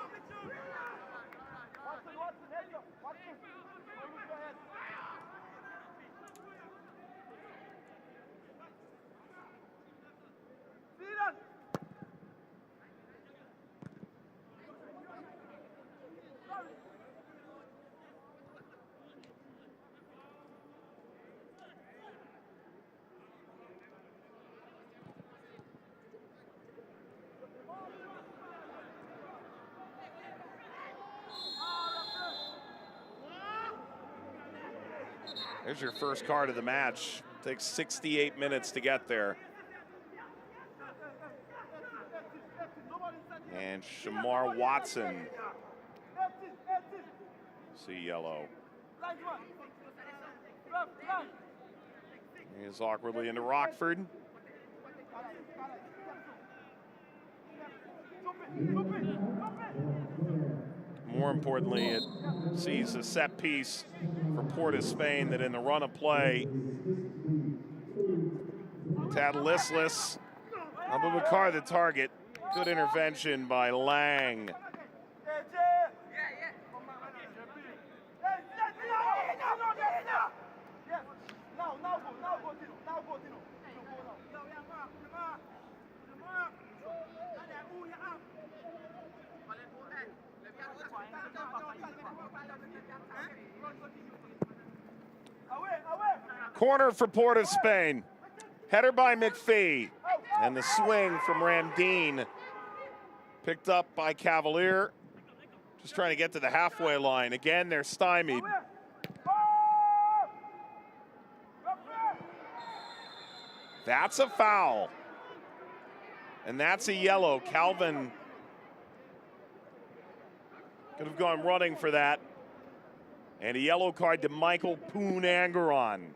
Speaker 1: There's your first card of the match. Takes 68 minutes to get there. And Shamar Watson. See yellow. He is awkwardly into Rockford. More importantly, it sees a set piece for Port of Spain that in the run of play, tad listless. Abu Bakar the target. Good intervention by Lang. Corner for Port of Spain. Header by McPhee. And the swing from Ramdeen. Picked up by Cavalier. Just trying to get to the halfway line. Again, they're stymied. That's a foul. And that's a yellow. Calvin could have gone running for that. And a yellow card to Michael Poon Angeron.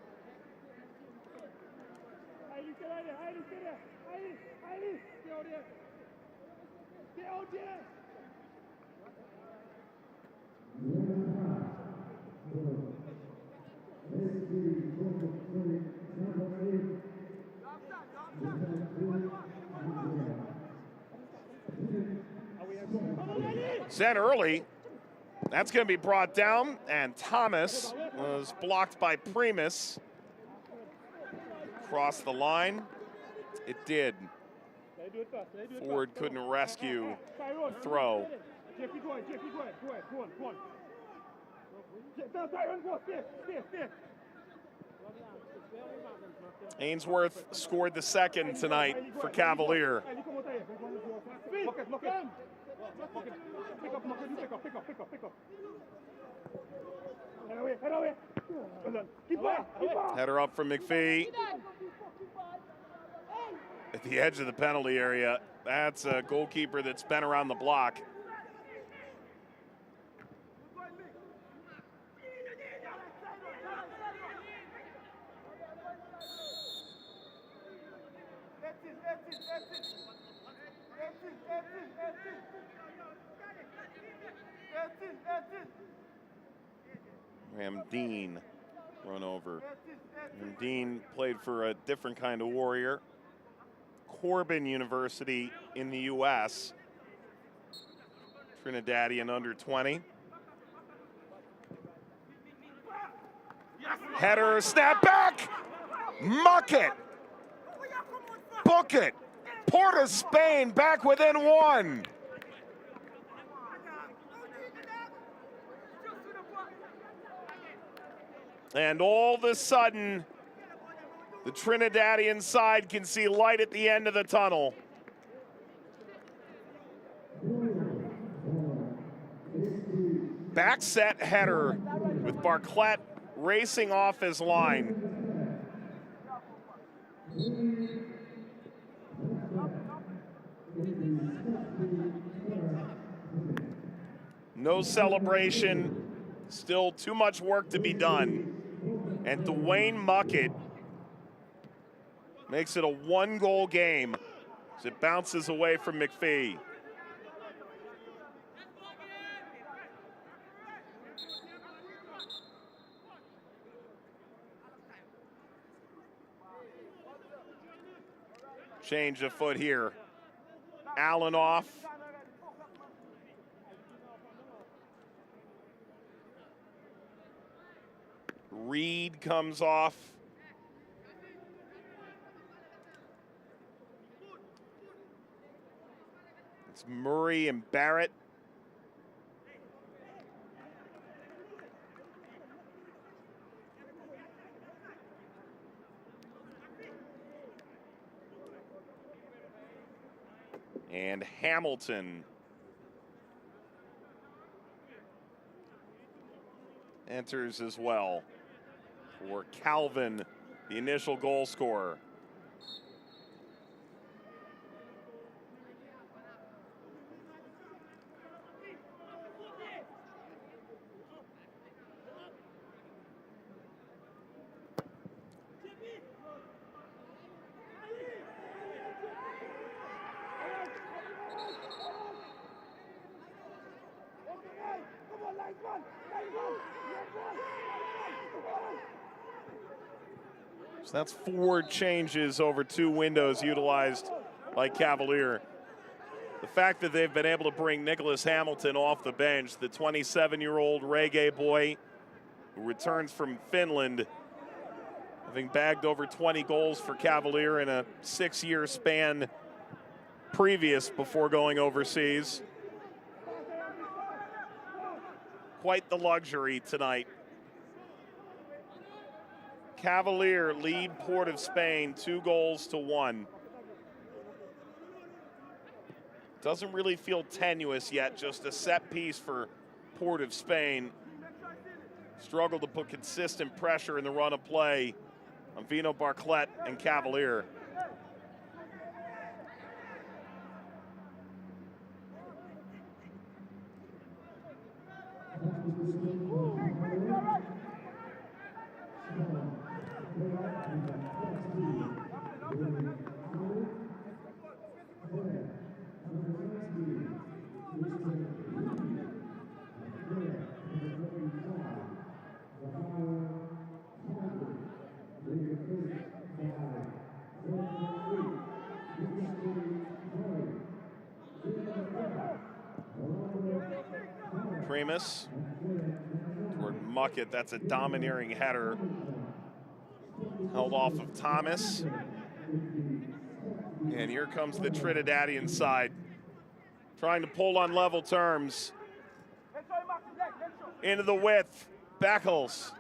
Speaker 1: Sent early. That's going to be brought down, and Thomas was blocked by Primus. Crossed the line. It did. Ford couldn't rescue the throw. Ainsworth scored the second tonight for Cavalier. Header up from McPhee. At the edge of the penalty area. That's a goalkeeper that's been around the block. Ramdeen run over. Ramdeen played for a different kind of warrior. Corbin University in the U.S. Trinidadian under 20. Header, snap back, muck it, book it. Port of Spain back within one. And all of a sudden, the Trinidadian side can see light at the end of the tunnel. Back set header with Barclay racing off his line. No celebration, still too much work to be done. And Dwayne Muckett makes it a one-goal game as it bounces away from McPhee. Change of foot here. Allen off. Reed comes off. It's Murray and Barrett. And Hamilton enters as well for Calvin, the initial goal scorer. So that's 4 changes over 2 windows utilized by Cavalier. The fact that they've been able to bring Nicholas Hamilton off the bench, the 27-year-old reggae boy who returns from Finland, having bagged over 20 goals for Cavalier in a 6-year span previous before going overseas. Quite the luxury tonight. Cavalier lead Port of Spain 2-1. Doesn't really feel tenuous yet, just a set piece for Port of Spain. Struggled to put consistent pressure in the run of play on Vino Barclay and Cavalier. Remus toward Muckett. That's a domineering header. Held off of Thomas. And here comes the Trinidadian side. Trying to pull on level terms. Into the width. Beckles.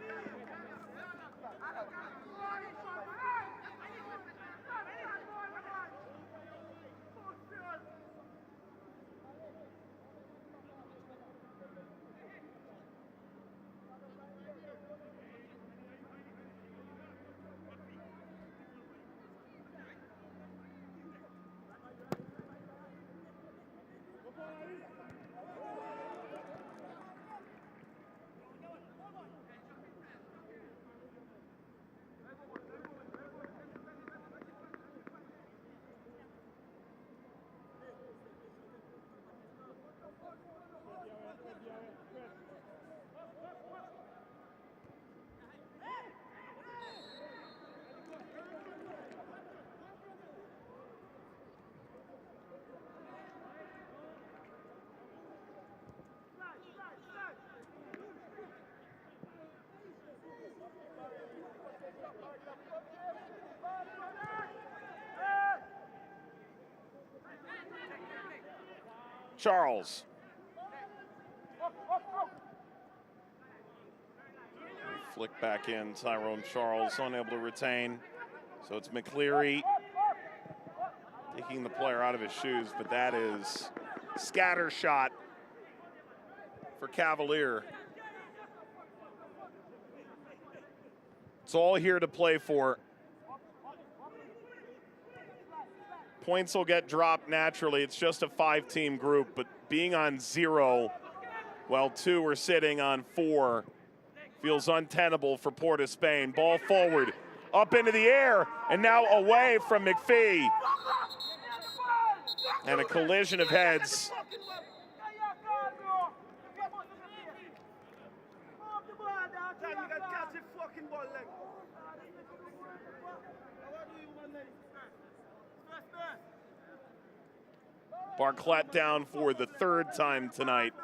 Speaker 1: Charles. Flick back in. Tyrone Charles unable to retain. So it's McCleary taking the player out of his shoes, but that is scatter shot for Cavalier. It's all here to play for. Points will get dropped naturally. It's just a 5-team group, but being on 0 while 2 are sitting on 4 feels untenable for Port of Spain. Ball forward, up into the air, and now away from McPhee. And a collision of heads. Barclay down for the 3rd time tonight.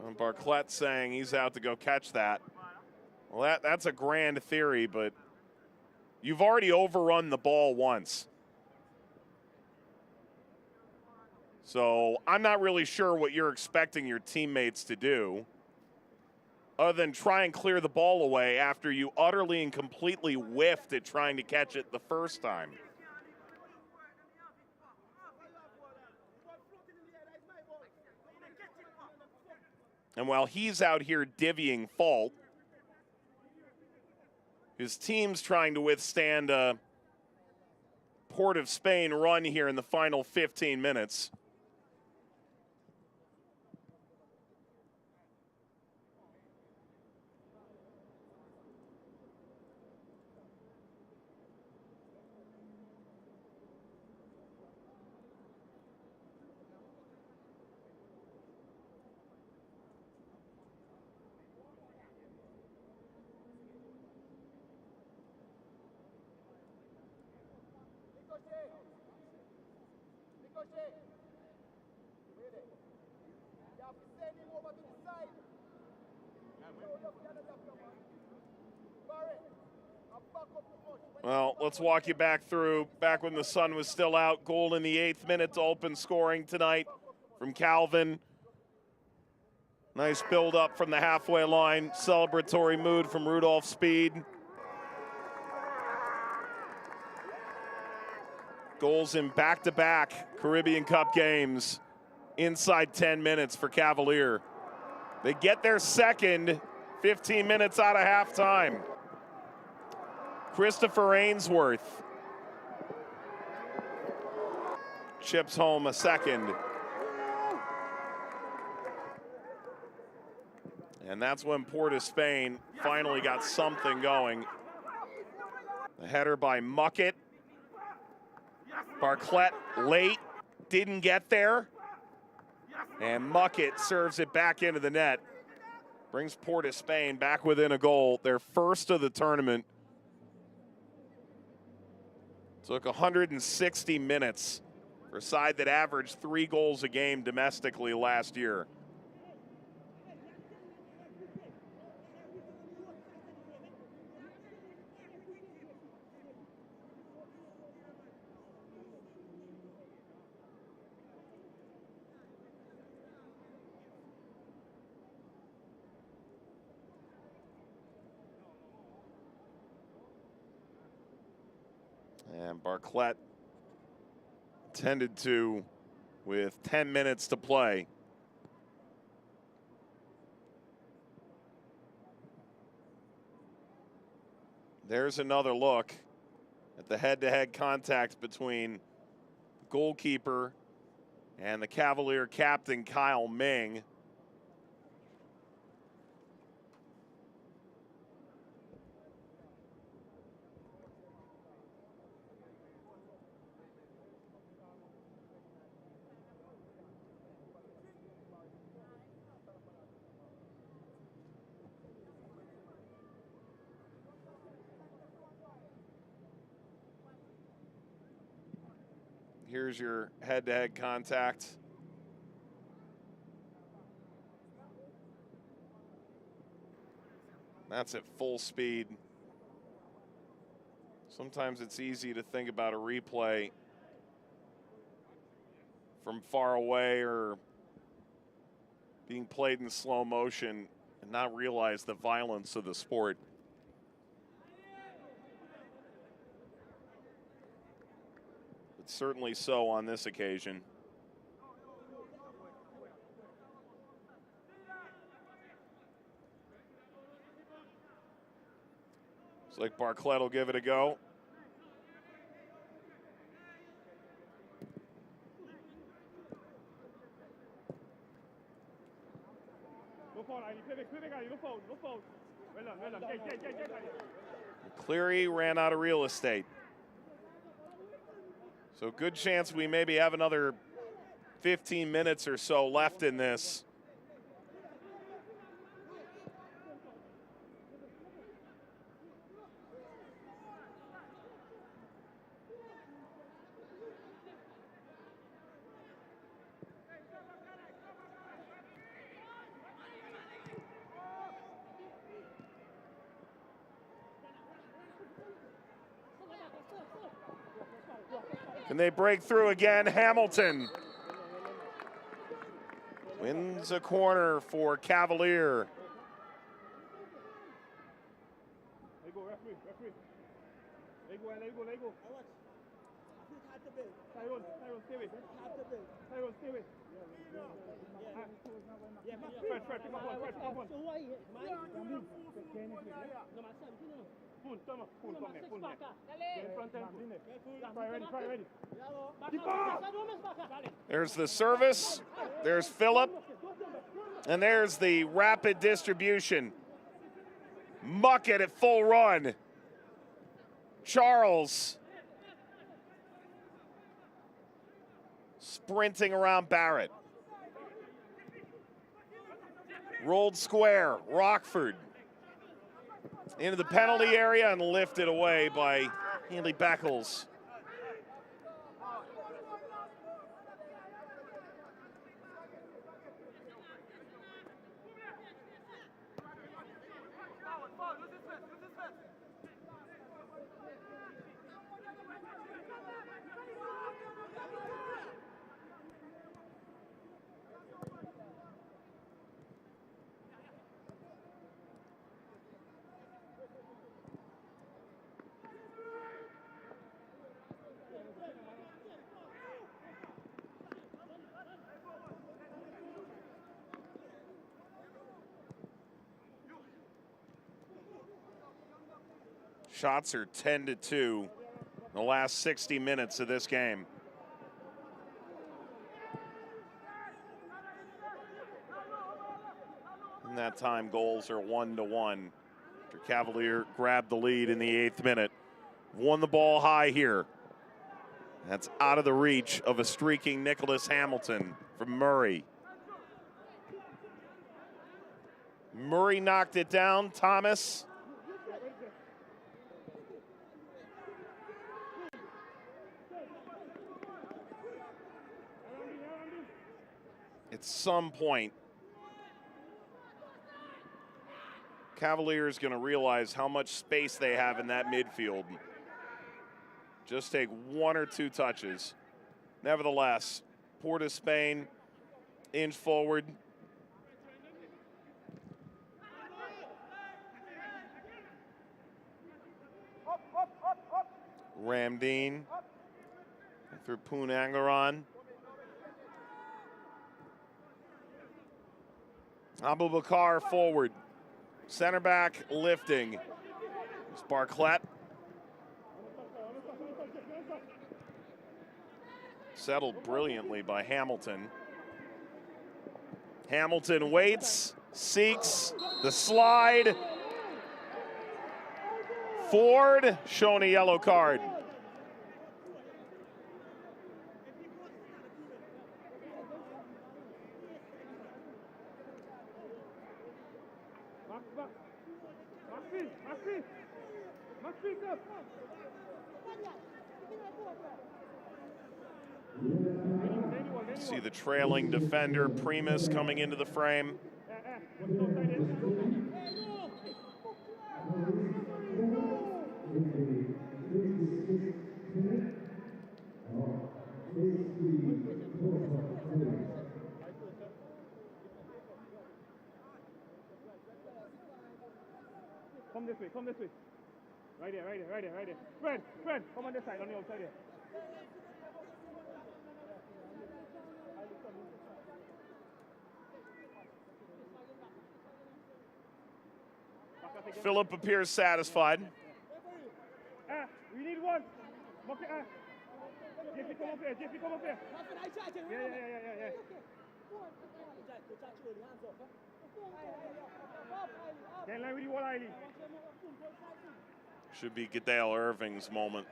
Speaker 1: And Barclay saying he's out to go catch that. Well, that's a grand theory, but you've already overrun the ball once. So I'm not really sure what you're expecting your teammates to do, other than try and clear the ball away after you utterly and completely whiffed at trying to catch it the first time. And while he's out here divvying fault, his team's trying to withstand a Port of Spain run here in the final 15 minutes. Well, let's walk you back when the sun was still out. Goal in the 8th minute to open scoring tonight from Calvin. Nice build up from the halfway line. Celebratory mood from Rudolph Speed. Goals in back-to-back Caribbean Cup games inside 10 minutes for Cavalier. They get their second 15 minutes out of halftime. Christopher Ainsworth chips home a second. And that's when Port of Spain finally got something going. The header by Muckett. Barclay late, didn't get there. And Muckett serves it back into the net. Brings Port of Spain back within a goal, their first of the tournament. Took 160 minutes for a side that averaged 3 goals a game domestically last year. And Barclay tended to with 10 minutes to play. There's another look at the head-to-head contact between goalkeeper and the Cavalier captain, Kyle Ming. Here's your head-to-head contact. That's at full speed. Sometimes it's easy to think about a replay from far away or being played in slow motion and not realize the violence of the sport. But certainly so on this occasion. Looks like Barclay will give it a go. Cleary ran out of real estate. So good chance we maybe have another 15 minutes or so left in this. Can they break through again? Hamilton wins a corner for Cavalier. There's the service, there's Phillip, and there's the rapid distribution. Muckett at full run. Charles sprinting around Barrett. Rolled square, Rockford into the penalty area and lifted away by Haley Beckles. Shots are 10-2 in the last 60 minutes of this game. In that time, goals are 1-1. After Cavalier grabbed the lead in the 8th minute. Won the ball high here. That's out of the reach of a streaking Nicholas Hamilton from Murray. Murray knocked it down. Thomas at some point, Cavalier is going to realize how much space they have in that midfield. Just take one or two touches. Nevertheless, Port of Spain, inch forward. Ramdeen through Poonangaran. Abubakar forward. Center back lifting. It's Barclay. Settled brilliantly by Hamilton. Hamilton waits, seeks the slide. Ford shown a yellow card. See the trailing defender, Primus, coming into the frame.
Speaker 2: Come this way, come this way. Right there, right there, right there, right there. Fred, come on this side, on the outside there.
Speaker 1: Philip appears satisfied.
Speaker 2: We need one. JP, come up here. JP, come up here. Yeah. Get in line with you, Wiley.
Speaker 1: Should be Goodale Irving's moment.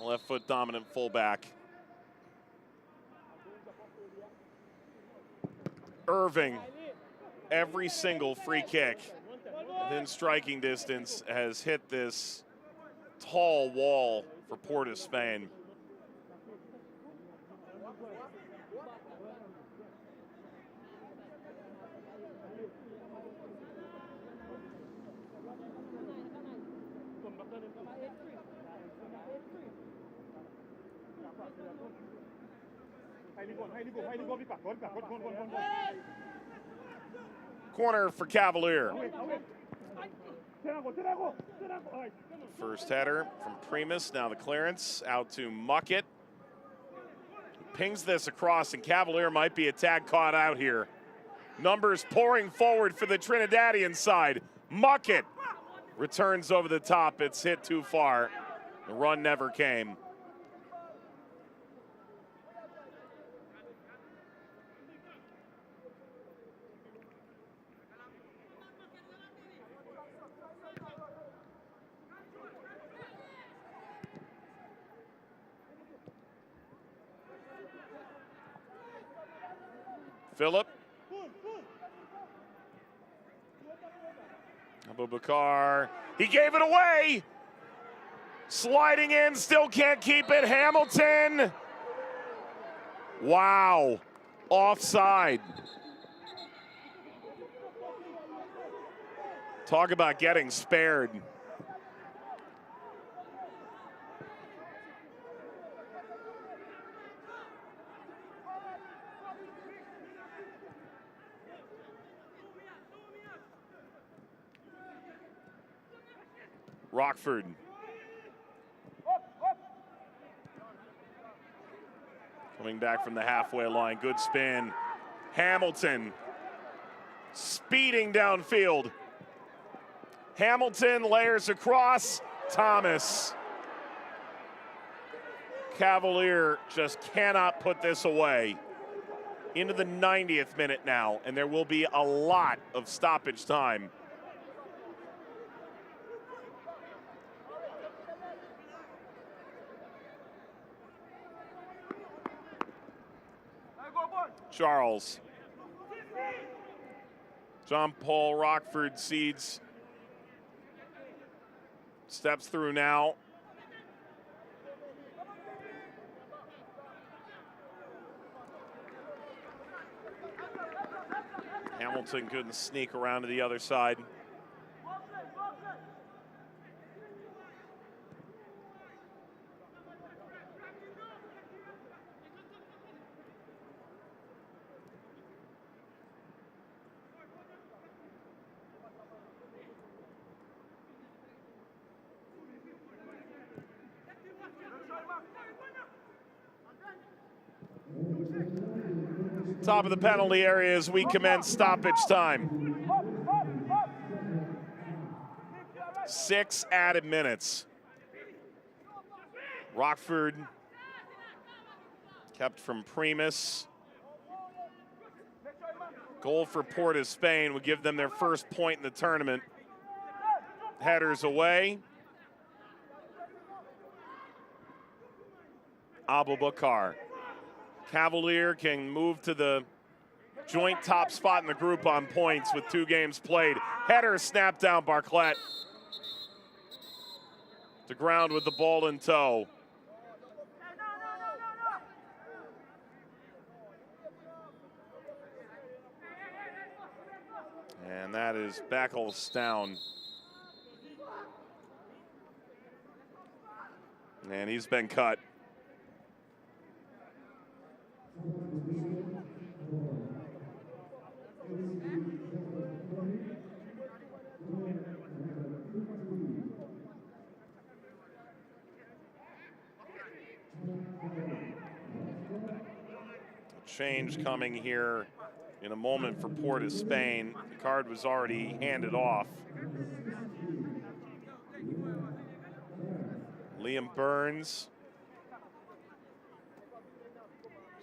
Speaker 1: Left foot dominant fullback. Irving, every single free kick within striking distance has hit this tall wall for Port of Spain. Corner for Cavalier. First header from Primus, now the clearance out to Muckett. Pings this across, and Cavalier might be a tag caught out here. Numbers pouring forward for the Trinidadian side. Muckett returns over the top. It's hit too far. The run never came. Philip. Abubakar. He gave it away. Sliding in, still can't keep it. Hamilton. Wow. Offside. Talk about getting spared. Rockford. Coming back from the halfway line, good spin. Hamilton speeding downfield. Hamilton layers across, Thomas. Cavalier just cannot put this away. Into the 90th minute now, and there will be a lot of stoppage time. Charles. John Paul Rockford cedes. Steps through now. Hamilton couldn't sneak around to the other side. Top of the penalty area as we commence stoppage time. 6 added minutes. Rockford kept from Primus. Goal for Port of Spain would give them their first point in the tournament. Headers away. Abubakar. Cavalier can move to the joint top spot in the group on points with 2 games played. Header snapped down Barclay. To ground with the ball in tow. And that is Beckles down. And he's been cut. Change coming here in a moment for Port of Spain. The card was already handed off. Liam Burns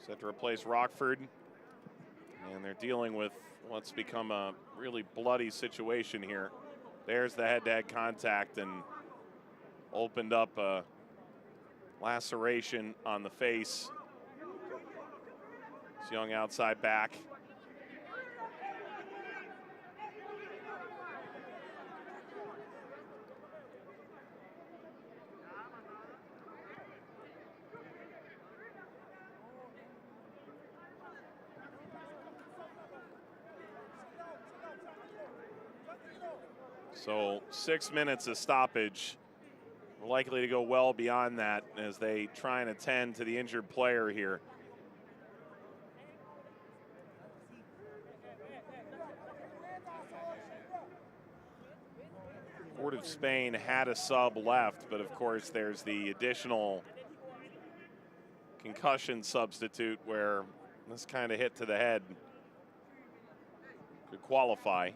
Speaker 1: set to replace Rockford. And they're dealing with what's become a really bloody situation here. There's the head-to-head contact and opened up a laceration on the face. This young outside back. So 6 minutes of stoppage. We're likely to go well beyond that as they try and attend to the injured player here. Port of Spain had a sub left, but of course there's the additional concussion substitute where this kind of hit to the head could qualify.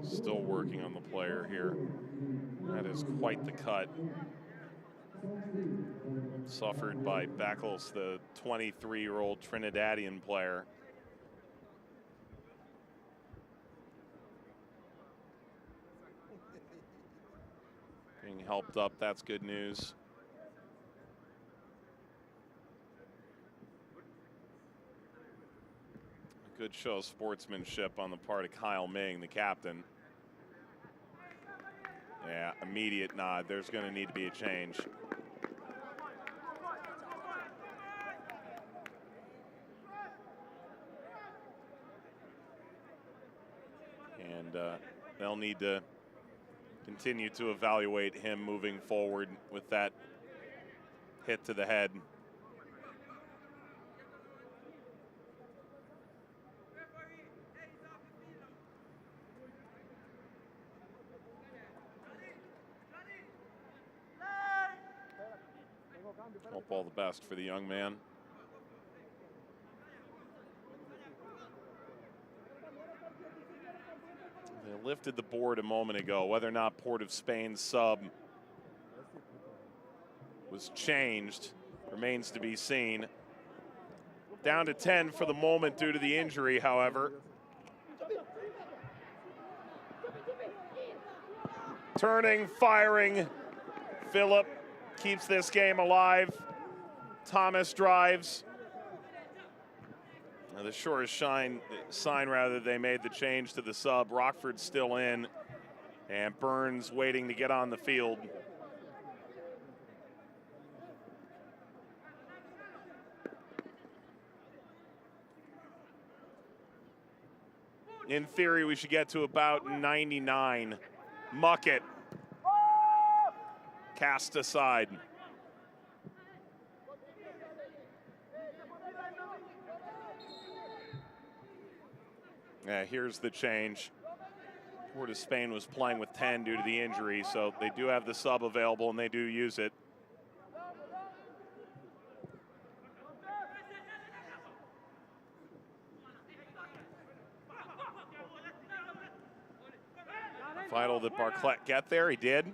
Speaker 1: Still working on the player here. That is quite the cut. Suffered by Beckles, the 23-year-old Trinidadian player. Being helped up, that's good news. A good show of sportsmanship on the part of Kyle Ming, the captain. Yeah, immediate nod. There's going to need to be a change. And they'll need to continue to evaluate him moving forward with that hit to the head. Hope all the best for the young man. They lifted the board a moment ago. Whether or not Port of Spain's sub was changed remains to be seen. Down to 10 for the moment due to the injury, however. Turning, firing. Phillip keeps this game alive. Thomas drives. Now the surest sign rather they made the change to the sub. Rockford's still in, and Burns waiting to get on the field. In theory, we should get to about 99. Muckett cast aside. Yeah, here's the change. Port of Spain was playing with 10 due to the injury, so they do have the sub available and they do use it. Vital that Barclay get there, he did.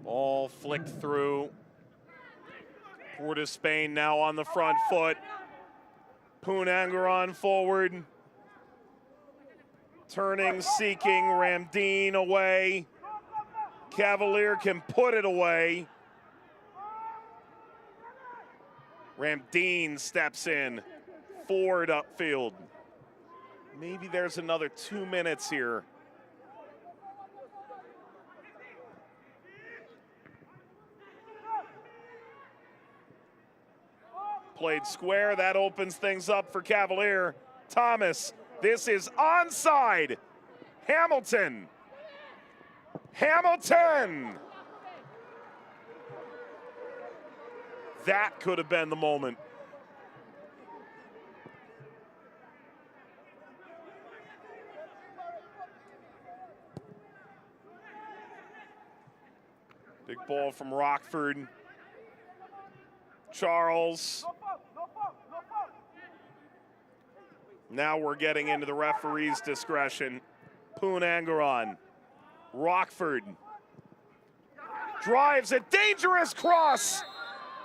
Speaker 1: Ball flicked through. Port of Spain now on the front foot. Poonangaran forward. Turning, seeking, Ramdeen away. Cavalier can put it away. Ramdeen steps in, forward upfield. Maybe there's another 2 minutes here. Played square, that opens things up for Cavalier. Thomas, this is onside. Hamilton. Hamilton! That could have been the moment. Big ball from Rockford. Charles. Now we're getting into the referee's discretion. Poonangaran. Rockford. Drives a dangerous cross.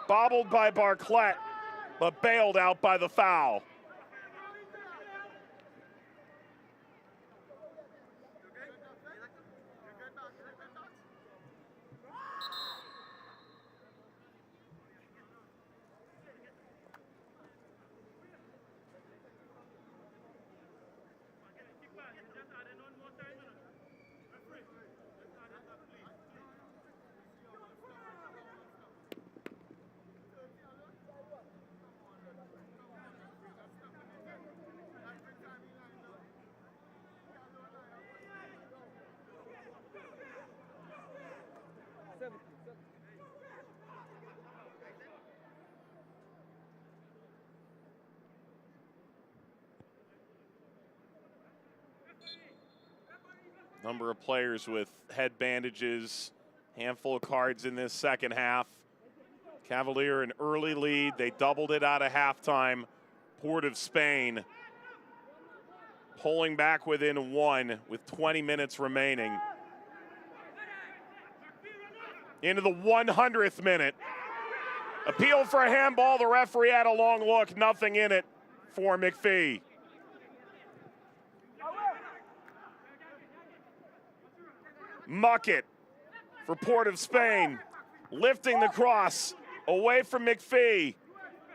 Speaker 1: Bobbled by Barclay, but bailed out by the foul. Number of players with head bandages, handful of cards in this second half. Cavalier an early lead. They doubled it out of halftime. Port of Spain pulling back within one with 20 minutes remaining. Into the 100th minute. Appeal for a handball. The referee had a long look. Nothing in it for McPhee. Muckett for Port of Spain. Lifting the cross away from McPhee.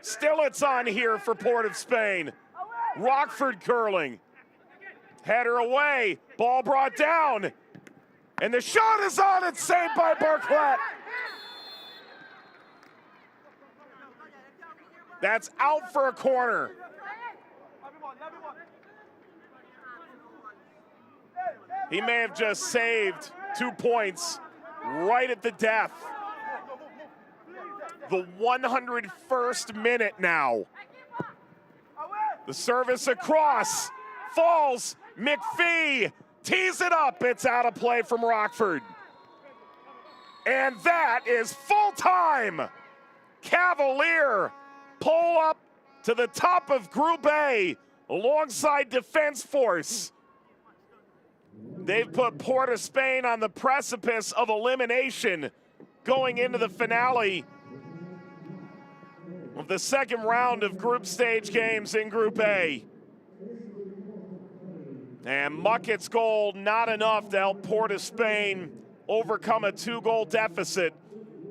Speaker 1: Still it's on here for Port of Spain. Rockford curling. Header away. Ball brought down. And the shot is on. It's saved by Barclay. That's out for a corner. He may have just saved 2 points right at the death. The 101st minute now. The service across, falls, McPhee tees it up. It's out of play from Rockford. And that is full time. Cavalier pull up to the top of Group A alongside Defense Force. They've put Port of Spain on the precipice of elimination going into the finale of the second round of group stage games in Group A. And Muckett's goal not enough to help Port of Spain overcome a 2-goal deficit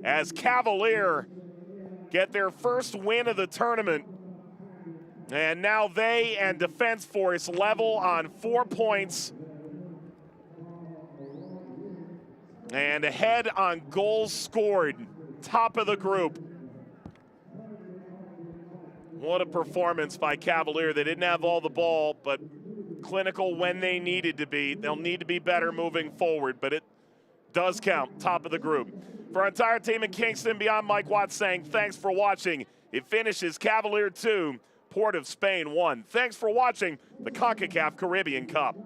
Speaker 1: as Cavalier get their first win of the tournament. And now they and Defense Force level on 4 points and ahead on goals scored, top of the group. What a performance by Cavalier. They didn't have all the ball, but clinical when they needed to be. They'll need to be better moving forward, but it does count, top of the group. For our entire team in Kingston, beyond Mike Watts saying thanks for watching. It finishes Cavalier 2, Port of Spain 1. Thanks for watching the Concacaf Caribbean Cup.